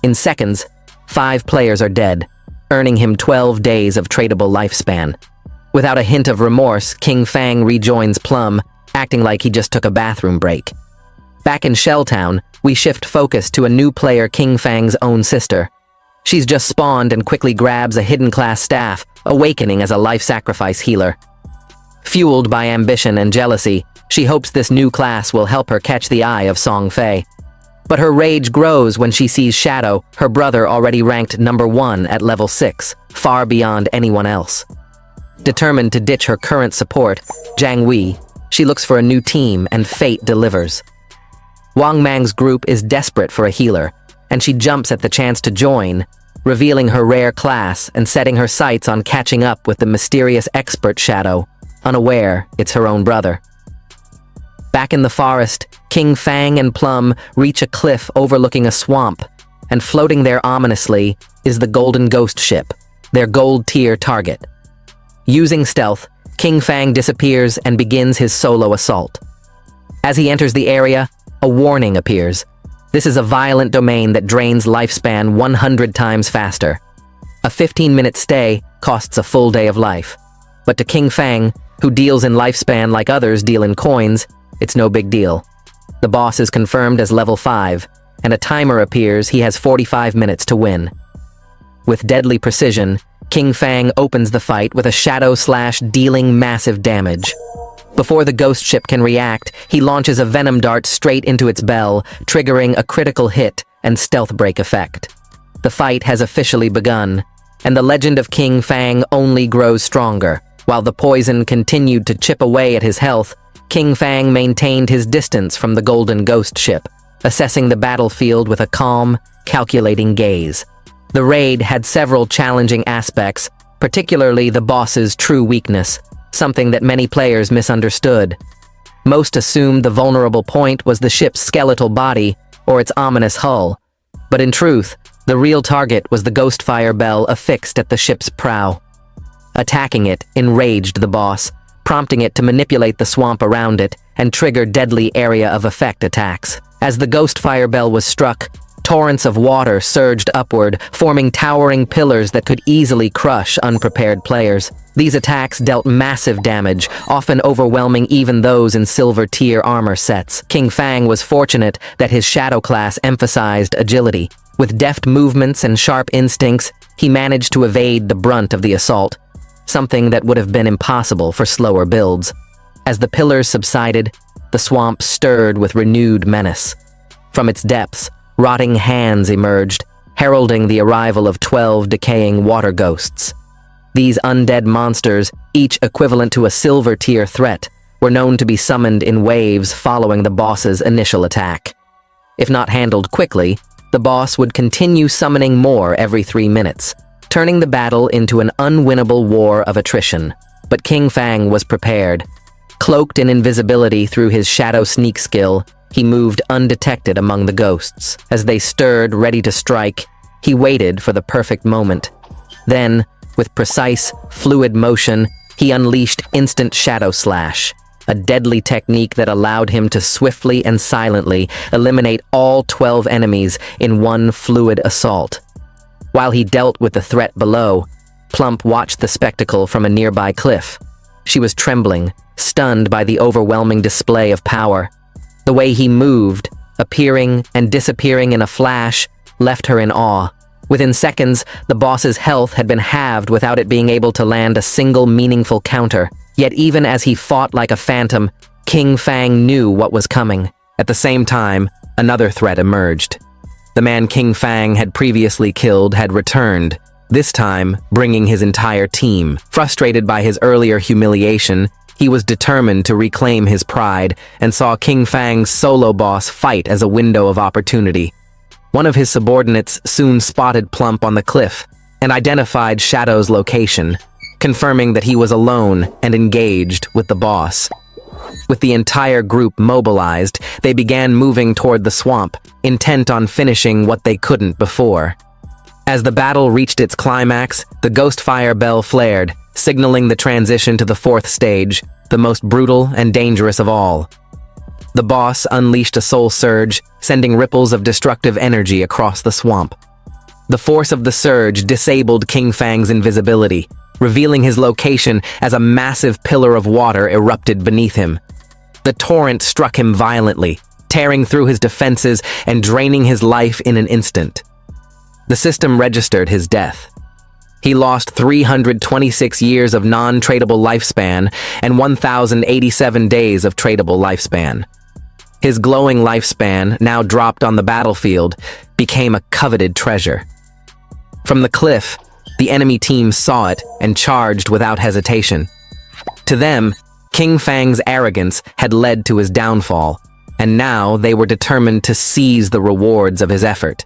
In seconds, 5 players are dead, earning him 12 days of tradable lifespan. Without a hint of remorse, King Fang rejoins Plum, acting like he just took a bathroom break. Back in Shelltown, we shift focus to a new player, King Fang's own sister. She's just spawned and quickly grabs a hidden class staff, awakening as a life sacrifice healer. Fueled by ambition and jealousy, she hopes this new class will help her catch the eye of Song Fei. But her rage grows when she sees Shadow, her brother already ranked number 1 at level 6, far beyond anyone else. Determined to ditch her current support, Jiang Wei, she looks for a new team and fate delivers. Wang Mang's group is desperate for a healer, and she jumps at the chance to join, revealing her rare class and setting her sights on catching up with the mysterious expert Shadow, unaware it's her own brother. Back in the forest, King Fang and Plum reach a cliff overlooking a swamp, and floating there ominously is the Golden Ghost ship, their gold-tier target. Using stealth, King Fang disappears and begins his solo assault. As he enters the area, a warning appears. This is a violent domain that drains lifespan 100 times faster. A 15-minute stay costs a full day of life. But to King Fang, who deals in lifespan like others deal in coins, it's no big deal. The boss is confirmed as level 5, and a timer appears he has 45 minutes to win. With deadly precision, King Fang opens the fight with a shadow slash dealing massive damage. Before the ghost ship can react, he launches a venom dart straight into its bell, triggering a critical hit and stealth break effect. The fight has officially begun, and the legend of King Fang only grows stronger. While the poison continued to chip away at his health, King Fang maintained his distance from the Golden Ghost ship, assessing the battlefield with a calm, calculating gaze. The raid had several challenging aspects, particularly the boss's true weakness, something that many players misunderstood. Most assumed the vulnerable point was the ship's skeletal body or its ominous hull, but in truth, the real target was the Ghostfire bell affixed at the ship's prow. Attacking it enraged the boss, prompting it to manipulate the swamp around it and trigger deadly area of effect attacks. As the Ghostfire bell was struck, torrents of water surged upward, forming towering pillars that could easily crush unprepared players. These attacks dealt massive damage, often overwhelming even those in silver-tier armor sets. King Fang was fortunate that his Shadow class emphasized agility. With deft movements and sharp instincts, he managed to evade the brunt of the assault, something that would have been impossible for slower builds. As the pillars subsided, the swamp stirred with renewed menace. From its depths, rotting hands emerged, heralding the arrival of 12 decaying water ghosts. These undead monsters, each equivalent to a silver-tier threat, were known to be summoned in waves following the boss's initial attack. If not handled quickly, the boss would continue summoning more every 3 minutes, turning the battle into an unwinnable war of attrition. But King Fang was prepared. Cloaked in invisibility through his shadow sneak skill, he moved undetected among the ghosts. As they stirred, ready to strike, he waited for the perfect moment. Then, with precise, fluid motion, he unleashed Instant Shadow Slash, a deadly technique that allowed him to swiftly and silently eliminate all 12 enemies in one fluid assault. While he dealt with the threat below, Plump watched the spectacle from a nearby cliff. She was trembling, stunned by the overwhelming display of power. The way he moved, appearing and disappearing in a flash, left her in awe. Within seconds, the boss's health had been halved without it being able to land a single meaningful counter. Yet even as he fought like a phantom, King Fang knew what was coming. At the same time, another threat emerged. The man King Fang had previously killed had returned, this time bringing his entire team. Frustrated by his earlier humiliation, he was determined to reclaim his pride and saw King Fang's solo boss fight as a window of opportunity. One of his subordinates soon spotted Plump on the cliff and identified Shadow's location, confirming that he was alone and engaged with the boss. With the entire group mobilized, they began moving toward the swamp, intent on finishing what they couldn't before. As the battle reached its climax, the Ghostfire bell flared, signaling the transition to the 4th stage, the most brutal and dangerous of all. The boss unleashed a soul surge, sending ripples of destructive energy across the swamp. The force of the surge disabled King Fang's invisibility, revealing his location as a massive pillar of water erupted beneath him. The torrent struck him violently, tearing through his defenses and draining his life in an instant. The system registered his death. He lost 326 years of non-tradable lifespan and 1,087 days of tradable lifespan. His glowing lifespan, now dropped on the battlefield, became a coveted treasure. From the cliff, the enemy team saw it and charged without hesitation. To them, King Fang's arrogance had led to his downfall, and now they were determined to seize the rewards of his effort.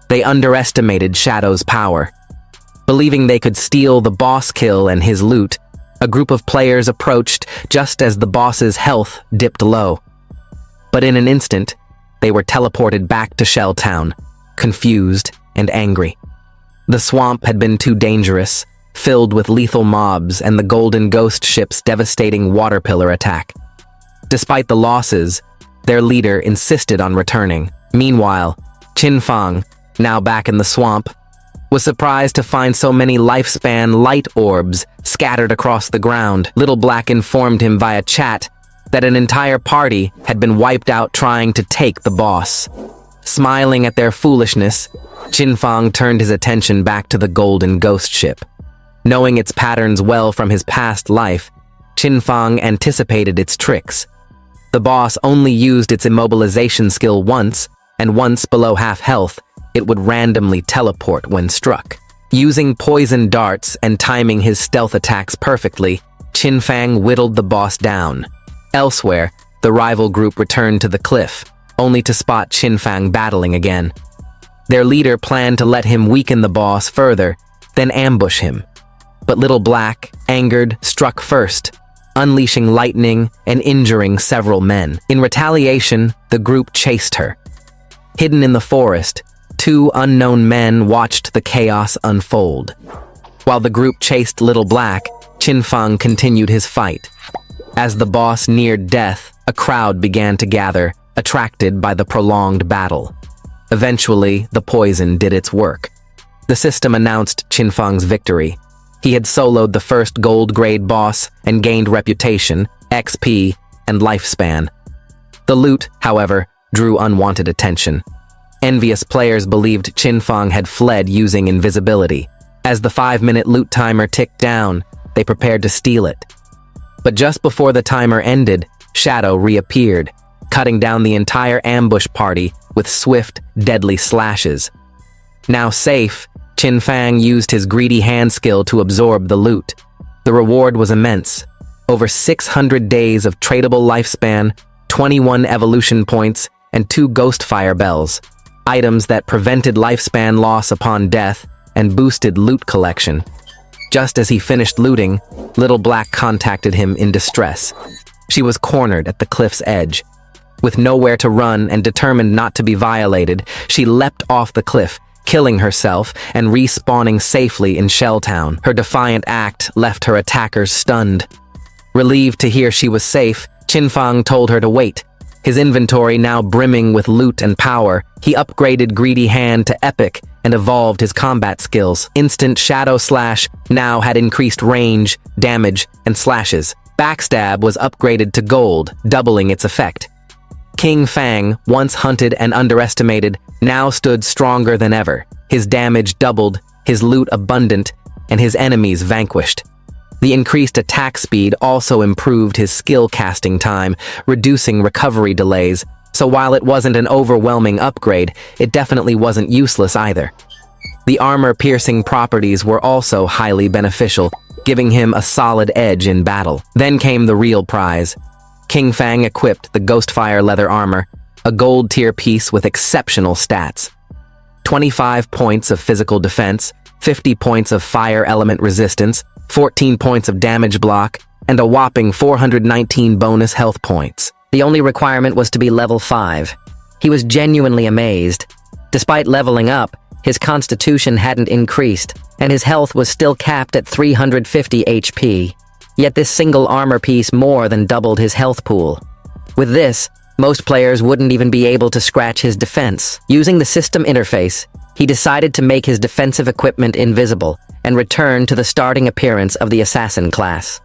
They underestimated Shadow's power. Believing they could steal the boss kill and his loot, a group of players approached just as the boss's health dipped low. But in an instant, they were teleported back to Shell Town, confused and angry. The swamp had been too dangerous, filled with lethal mobs and the Golden Ghost ship's devastating water pillar attack. Despite the losses, their leader insisted on returning. Meanwhile, Qin Fang, now back in the swamp, was surprised to find so many lifespan light orbs scattered across the ground. Little Black informed him via chat that an entire party had been wiped out trying to take the boss. Smiling at their foolishness, Qin Fang turned his attention back to the Golden Ghost ship. Knowing its patterns well from his past life, Qin Fang anticipated its tricks. The boss only used its immobilization skill once, and once below half health, it would randomly teleport when struck. Using poison darts and timing his stealth attacks perfectly, Qin Fang whittled the boss down. Elsewhere, the rival group returned to the cliff, only to spot Qin Fang battling again. Their leader planned to let him weaken the boss further, then ambush him. But Little Black, angered, struck first, unleashing lightning and injuring several men. In retaliation, the group chased her. Hidden in the forest, two unknown men watched the chaos unfold. While the group chased Little Black, Qin Fang continued his fight. As the boss neared death, a crowd began to gather, attracted by the prolonged battle. Eventually, the poison did its work. The system announced Qin Fang's victory. He had soloed the first gold-grade boss and gained reputation, XP, and lifespan. The loot, however, drew unwanted attention. Envious players believed Qin Fang had fled using invisibility. As the 5-minute loot timer ticked down, they prepared to steal it. But just before the timer ended, Shadow reappeared, cutting down the entire ambush party with swift, deadly slashes. Now safe, Qin Fang used his greedy hand skill to absorb the loot. The reward was immense. Over 600 days of tradable lifespan, 21 evolution points, and 2 ghost fire bells. Items that prevented lifespan loss upon death and boosted loot collection. Just as he finished looting, Little Black contacted him in distress. She was cornered at the cliff's edge. With nowhere to run and determined not to be violated, she leapt off the cliff, killing herself and respawning safely in Shelltown. Her defiant act left her attackers stunned. Relieved to hear she was safe, Qin Fang told her to wait. His inventory now brimming with loot and power, he upgraded Greedy Hand to Epic and evolved his combat skills. Instant Shadow Slash now had increased range, damage, and slashes. Backstab was upgraded to Gold, doubling its effect. King Fang, once hunted and underestimated, now stood stronger than ever. His damage doubled, his loot abundant, and his enemies vanquished. The increased attack speed also improved his skill casting time, reducing recovery delays, so while it wasn't an overwhelming upgrade, it definitely wasn't useless either. The armor-piercing properties were also highly beneficial, giving him a solid edge in battle. Then came the real prize. King Fang equipped the Ghostfire leather armor, a gold-tier piece with exceptional stats. 25 points of physical defense, 50 points of fire element resistance, 14 points of damage block, and a whopping 419 bonus health points. The only requirement was to be level 5. He was genuinely amazed. Despite leveling up, his constitution hadn't increased, and his health was still capped at 350 HP. Yet this single armor piece more than doubled his health pool. With this, most players wouldn't even be able to scratch his defense. Using the system interface, he decided to make his defensive equipment invisible and return to the starting appearance of the assassin class.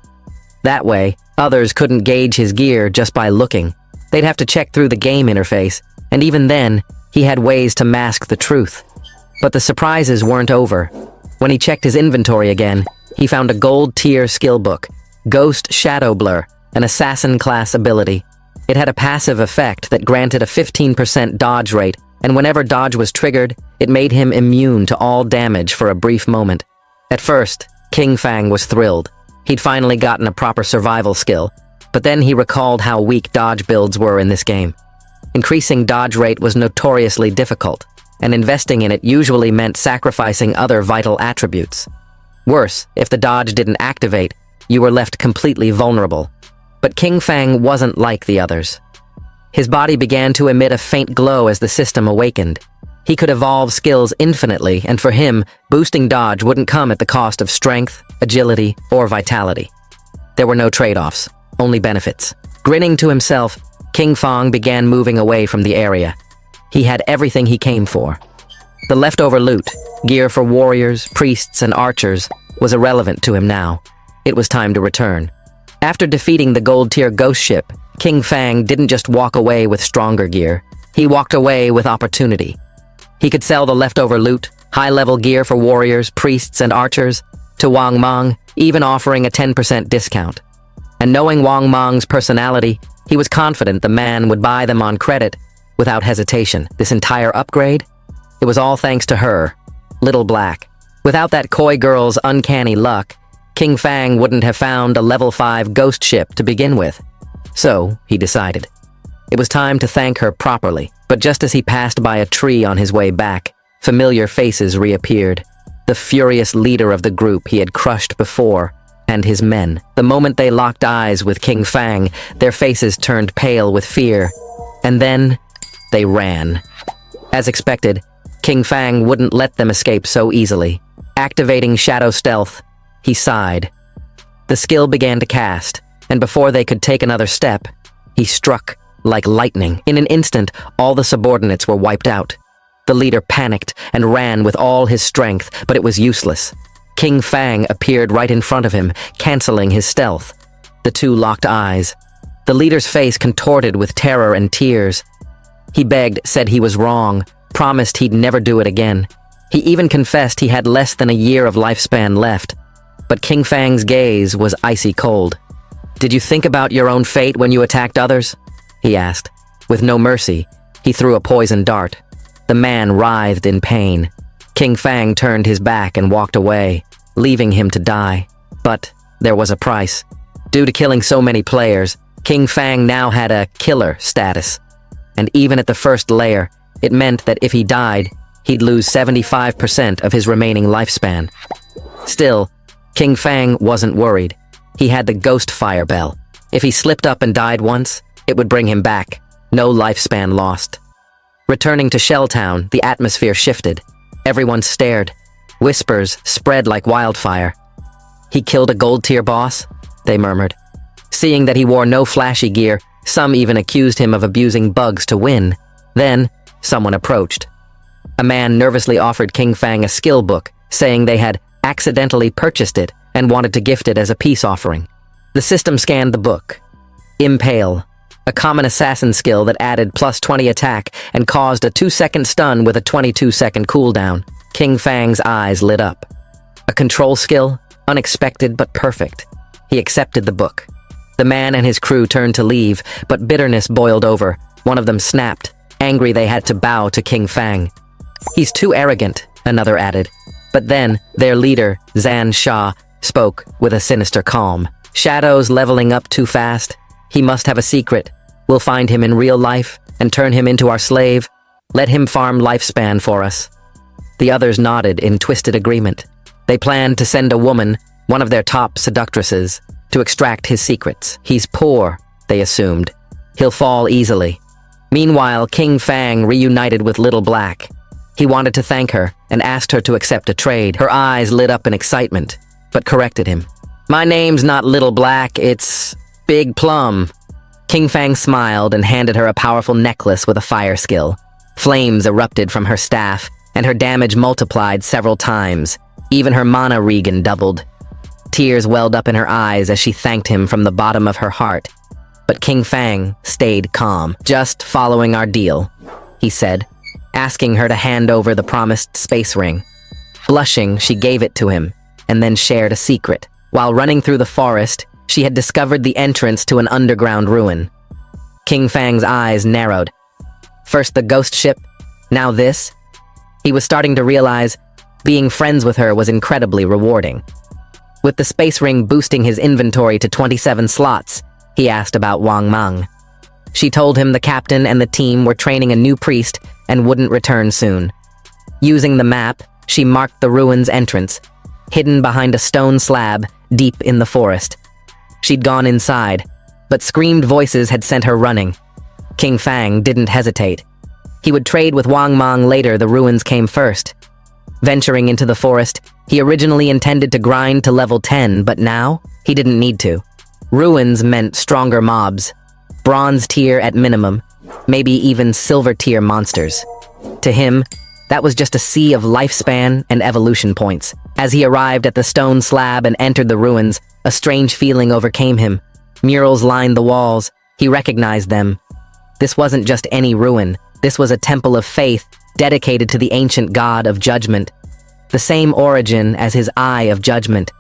That way, others couldn't gauge his gear just by looking. They'd have to check through the game interface, and even then, he had ways to mask the truth. But the surprises weren't over. When he checked his inventory again, he found a gold-tier skill book, Ghost Shadow Blur, an assassin class ability. It had a passive effect that granted a 15% dodge rate, and whenever dodge was triggered, it made him immune to all damage for a brief moment. At first, King Fang was thrilled. He'd finally gotten a proper survival skill, but then he recalled how weak dodge builds were in this game. Increasing dodge rate was notoriously difficult, and investing in it usually meant sacrificing other vital attributes. Worse, if the dodge didn't activate, you were left completely vulnerable. But King Fang wasn't like the others. His body began to emit a faint glow as the system awakened. He could evolve skills infinitely, and for him, boosting dodge wouldn't come at the cost of strength, agility, or vitality. There were no trade-offs, only benefits. Grinning to himself, King Fang began moving away from the area. He had everything he came for. The leftover loot, gear for warriors, priests, and archers, was irrelevant to him now. It was time to return. After defeating the gold-tier ghost ship, King Fang didn't just walk away with stronger gear. He walked away with opportunity. He could sell the leftover loot, high-level gear for warriors, priests, and archers, to Wang Mang, even offering a 10% discount. And knowing Wang Mang's personality, he was confident the man would buy them on credit, without hesitation. This entire upgrade? It was all thanks to her, Little Black. Without that coy girl's uncanny luck, King Fang wouldn't have found a level 5 ghost ship to begin with. So, he decided. It was time to thank her properly, but just as he passed by a tree on his way back, familiar faces reappeared. The furious leader of the group he had crushed before, and his men. The moment they locked eyes with King Fang, their faces turned pale with fear. And then, they ran. As expected, King Fang wouldn't let them escape so easily. Activating Shadow Stealth, he sighed. The skill began to cast, and before they could take another step, he struck like lightning. In an instant, all the subordinates were wiped out. The leader panicked and ran with all his strength, but it was useless. King Fang appeared right in front of him, canceling his stealth. The two locked eyes. The leader's face contorted with terror and tears. He begged, said he was wrong, promised he'd never do it again. He even confessed he had less than a year of lifespan left. But King Fang's gaze was icy cold. "Did you think about your own fate when you attacked others?" he asked. With no mercy, he threw a poison dart. The man writhed in pain. King Fang turned his back and walked away, leaving him to die. But there was a price. Due to killing so many players, King Fang now had a killer status. And even at the first layer, it meant that if he died, he'd lose 75% of his remaining lifespan. Still, King Fang wasn't worried. He had the Ghost Fire Bell. If he slipped up and died once, it would bring him back. No lifespan lost. Returning to Shelltown, the atmosphere shifted. Everyone stared. Whispers spread like wildfire. "He killed a gold-tier boss?" they murmured. Seeing that he wore no flashy gear, some even accused him of abusing bugs to win. Then, someone approached. A man nervously offered King Fang a skill book, saying they had accidentally purchased it and wanted to gift it as a peace offering. The system scanned the book. Impale, a common assassin skill that added plus 20 attack and caused a 2-second stun with a 22-second cooldown. King Fang's eyes lit up. A control skill, unexpected but perfect. He accepted the book. The man and his crew turned to leave, but bitterness boiled over. One of them snapped, angry they had to bow to King Fang. "He's too arrogant," another added. But then, their leader, Zan Shah, spoke with a sinister calm. "Shadow's leveling up too fast. He must have a secret. We'll find him in real life and turn him into our slave. Let him farm lifespan for us." The others nodded in twisted agreement. They planned to send a woman, one of their top seductresses, to extract his secrets. He's poor, they assumed. He'll fall easily. Meanwhile, King Fang reunited with Little Black. He wanted to thank her and asked her to accept a trade. Her eyes lit up in excitement, but corrected him. "My name's not Little Black, it's Big Plum." King Fang smiled and handed her a powerful necklace with a fire skill. Flames erupted from her staff, and her damage multiplied several times. Even her mana regen doubled. Tears welled up in her eyes as she thanked him from the bottom of her heart. But King Fang stayed calm. "Just following our deal," he said, asking her to hand over the promised space ring. Blushing, she gave it to him, and then shared a secret. While running through the forest, she had discovered the entrance to an underground ruin. King Fang's eyes narrowed. First the ghost ship, now this. He was starting to realize being friends with her was incredibly rewarding. With the space ring boosting his inventory to 27 slots, he asked about Wang Mang. She told him the captain and the team were training a new priest and wouldn't return soon. Using the map, she marked the ruin's entrance, hidden behind a stone slab deep in the forest. She'd gone inside, but screamed voices had sent her running. King Fang didn't hesitate. He would trade with Wang Mang later. The ruins came first. Venturing into the forest, he originally intended to grind to level 10, but now he didn't need to. Ruins meant stronger mobs, bronze tier at minimum, maybe even silver tier monsters. To him, that was just a sea of lifespan and evolution points. As he arrived at the stone slab and entered the ruins, a strange feeling overcame him. Murals lined the walls. He recognized them. This wasn't just any ruin. This was a temple of faith dedicated to the ancient god of judgment. The same origin as his Eye of Judgment.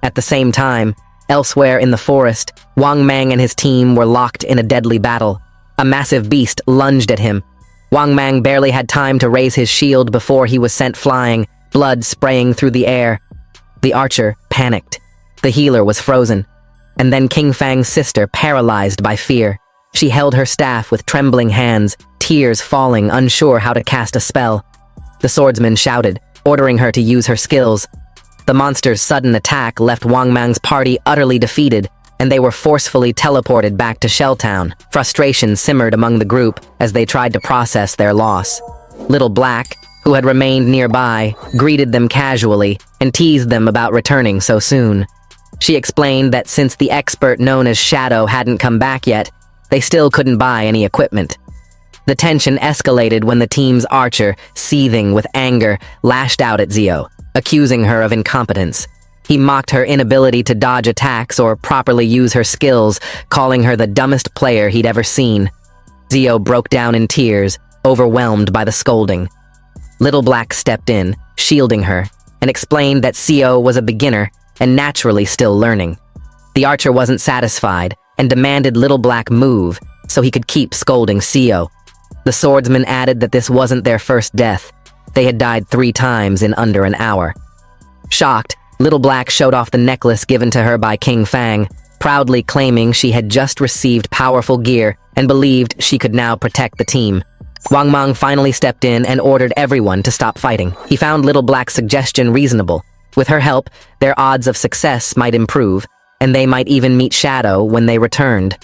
At the same time, elsewhere in the forest, Wang Mang and his team were locked in a deadly battle. A massive beast lunged at him, Wang Mang barely had time to raise his shield before he was sent flying, blood spraying through the air. The archer panicked. The healer was frozen. And then King Fang's sister, paralyzed by fear. She held her staff with trembling hands, tears falling, unsure how to cast a spell. The swordsman shouted, ordering her to use her skills. The monster's sudden attack left Wang Mang's party utterly defeated, and they were forcefully teleported back to Shelltown. Frustration simmered among the group as they tried to process their loss. Little Black, who had remained nearby, greeted them casually and teased them about returning so soon. She explained that since the expert known as Shadow hadn't come back yet, they still couldn't buy any equipment. The tension escalated when the team's archer, seething with anger, lashed out at Zio, accusing her of incompetence. He mocked her inability to dodge attacks or properly use her skills, calling her the dumbest player he'd ever seen. Zio broke down in tears, overwhelmed by the scolding. Little Black stepped in, shielding her, and explained that Zio was a beginner and naturally still learning. The archer wasn't satisfied and demanded Little Black move so he could keep scolding Zio. The swordsman added that this wasn't their first death. They had died 3 times in under an hour. Shocked, Little Black showed off the necklace given to her by King Fang, proudly claiming she had just received powerful gear and believed she could now protect the team. Wang Mang finally stepped in and ordered everyone to stop fighting. He found Little Black's suggestion reasonable. With her help, their odds of success might improve, and they might even meet Shadow when they returned.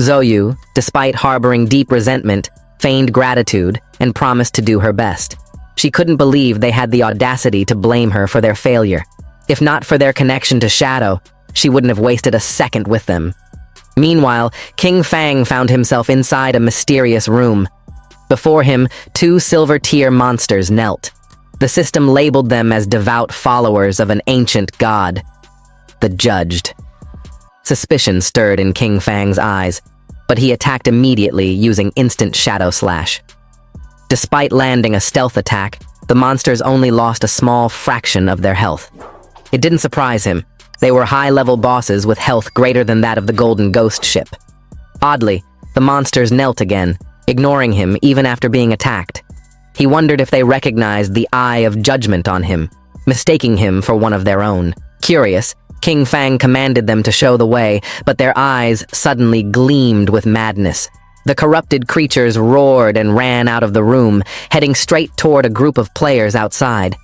Zoyu, despite harboring deep resentment, feigned gratitude and promised to do her best. She couldn't believe they had the audacity to blame her for their failure. If not for their connection to Shadow, she wouldn't have wasted a second with them. Meanwhile, King Fang found himself inside a mysterious room. Before him, 2 silver-tier monsters knelt. The system labeled them as devout followers of an ancient god, the Judged. Suspicion stirred in King Fang's eyes, but he attacked immediately using instant Shadow Slash. Despite landing a stealth attack, the monsters only lost a small fraction of their health. It didn't surprise him. They were high-level bosses with health greater than that of the Golden Ghost ship. Oddly, the monsters knelt again, ignoring him even after being attacked. He wondered if they recognized the Eye of Judgment on him, mistaking him for one of their own. Curious, King Fang commanded them to show the way, but their eyes suddenly gleamed with madness. The corrupted creatures roared and ran out of the room, heading straight toward a group of players outside.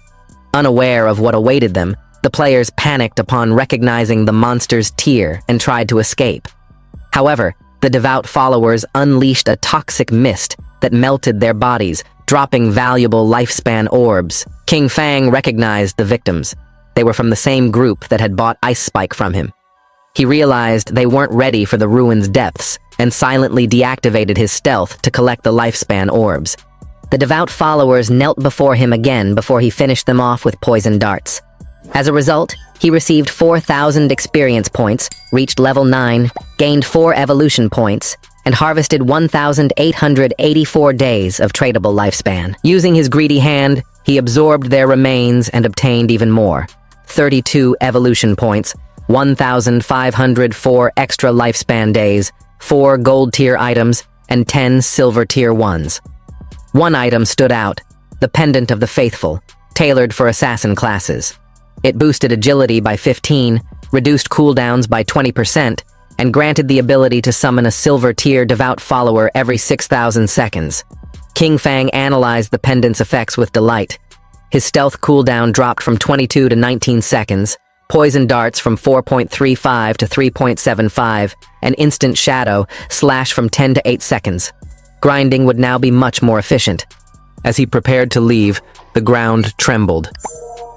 Unaware of what awaited them, the players panicked upon recognizing the monster's tear and tried to escape. However, the devout followers unleashed a toxic mist that melted their bodies, dropping valuable lifespan orbs. King Fang recognized the victims. They were from the same group that had bought Ice Spike from him. He realized they weren't ready for the ruin's depths and silently deactivated his stealth to collect the lifespan orbs. The devout followers knelt before him again before he finished them off with poison darts. As a result, he received 4,000 experience points, reached level 9, gained 4 evolution points, and harvested 1,884 days of tradable lifespan. Using his greedy hand, he absorbed their remains and obtained even more. 32 evolution points, 1,504 extra lifespan days, 4 gold tier items, and 10 silver tier ones. One item stood out, the Pendant of the Faithful, tailored for assassin classes. It boosted agility by 15, reduced cooldowns by 20%, and granted the ability to summon a silver-tier devout follower every 6,000 seconds. King Fang analyzed the pendant's effects with delight. His stealth cooldown dropped from 22 to 19 seconds, poison darts from 4.35 to 3.75, and instant shadow slash from 10 to 8 seconds. Grinding would now be much more efficient. As he prepared to leave, the ground trembled.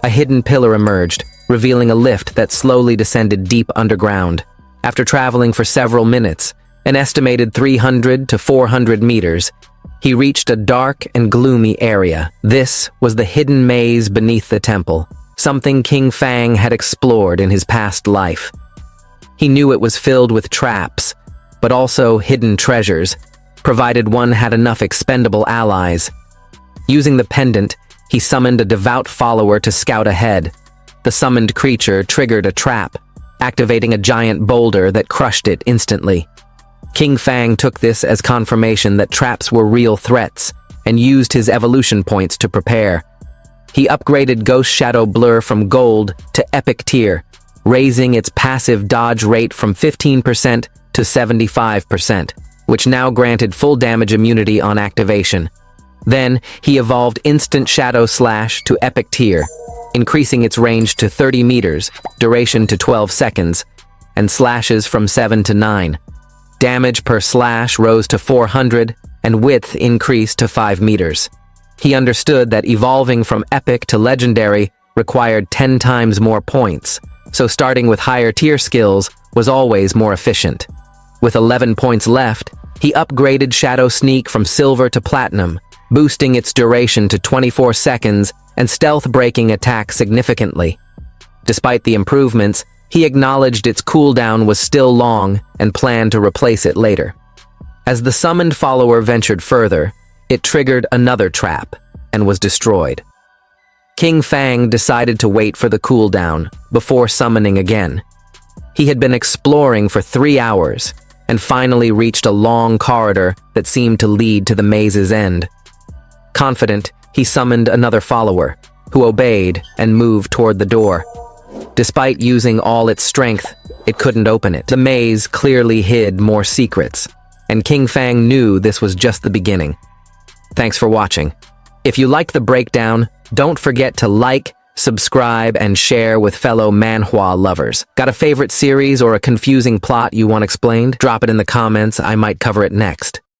A hidden pillar emerged, revealing a lift that slowly descended deep underground. After traveling for several minutes, an estimated 300 to 400 meters, he reached a dark and gloomy area. This was the hidden maze beneath the temple, something King Fang had explored in his past life. He knew it was filled with traps, but also hidden treasures, provided one had enough expendable allies. Using the pendant, he summoned a devout follower to scout ahead. The summoned creature triggered a trap, activating a giant boulder that crushed it instantly. King Fang took this as confirmation that traps were real threats and used his evolution points to prepare. He upgraded Ghost Shadow Blur from Gold to Epic Tier, raising its passive dodge rate from 15% to 75%, which now granted full damage immunity on activation. Then, he evolved Instant Shadow Slash to Epic Tier, increasing its range to 30 meters, duration to 12 seconds, and slashes from 7 to 9. Damage per slash rose to 400, and width increased to 5 meters. He understood that evolving from epic to legendary required 10 times more points, so starting with higher tier skills was always more efficient. With 11 points left, he upgraded Shadow Sneak from silver to platinum, boosting its duration to 24 seconds and stealth-breaking attack significantly. Despite the improvements, he acknowledged its cooldown was still long and planned to replace it later. As the summoned follower ventured further, it triggered another trap and was destroyed. King Fang decided to wait for the cooldown before summoning again. He had been exploring for 3 hours and finally reached a long corridor that seemed to lead to the maze's end. Confident, he summoned another follower, who obeyed and moved toward the door. Despite using all its strength, it couldn't open it. The maze clearly hid more secrets, and King Fang knew this was just the beginning. Thanks for watching. If you liked the breakdown, don't forget to like, subscribe, and share with fellow manhwa lovers. Got a favorite series or a confusing plot you want explained? Drop it in the comments, I might cover it next.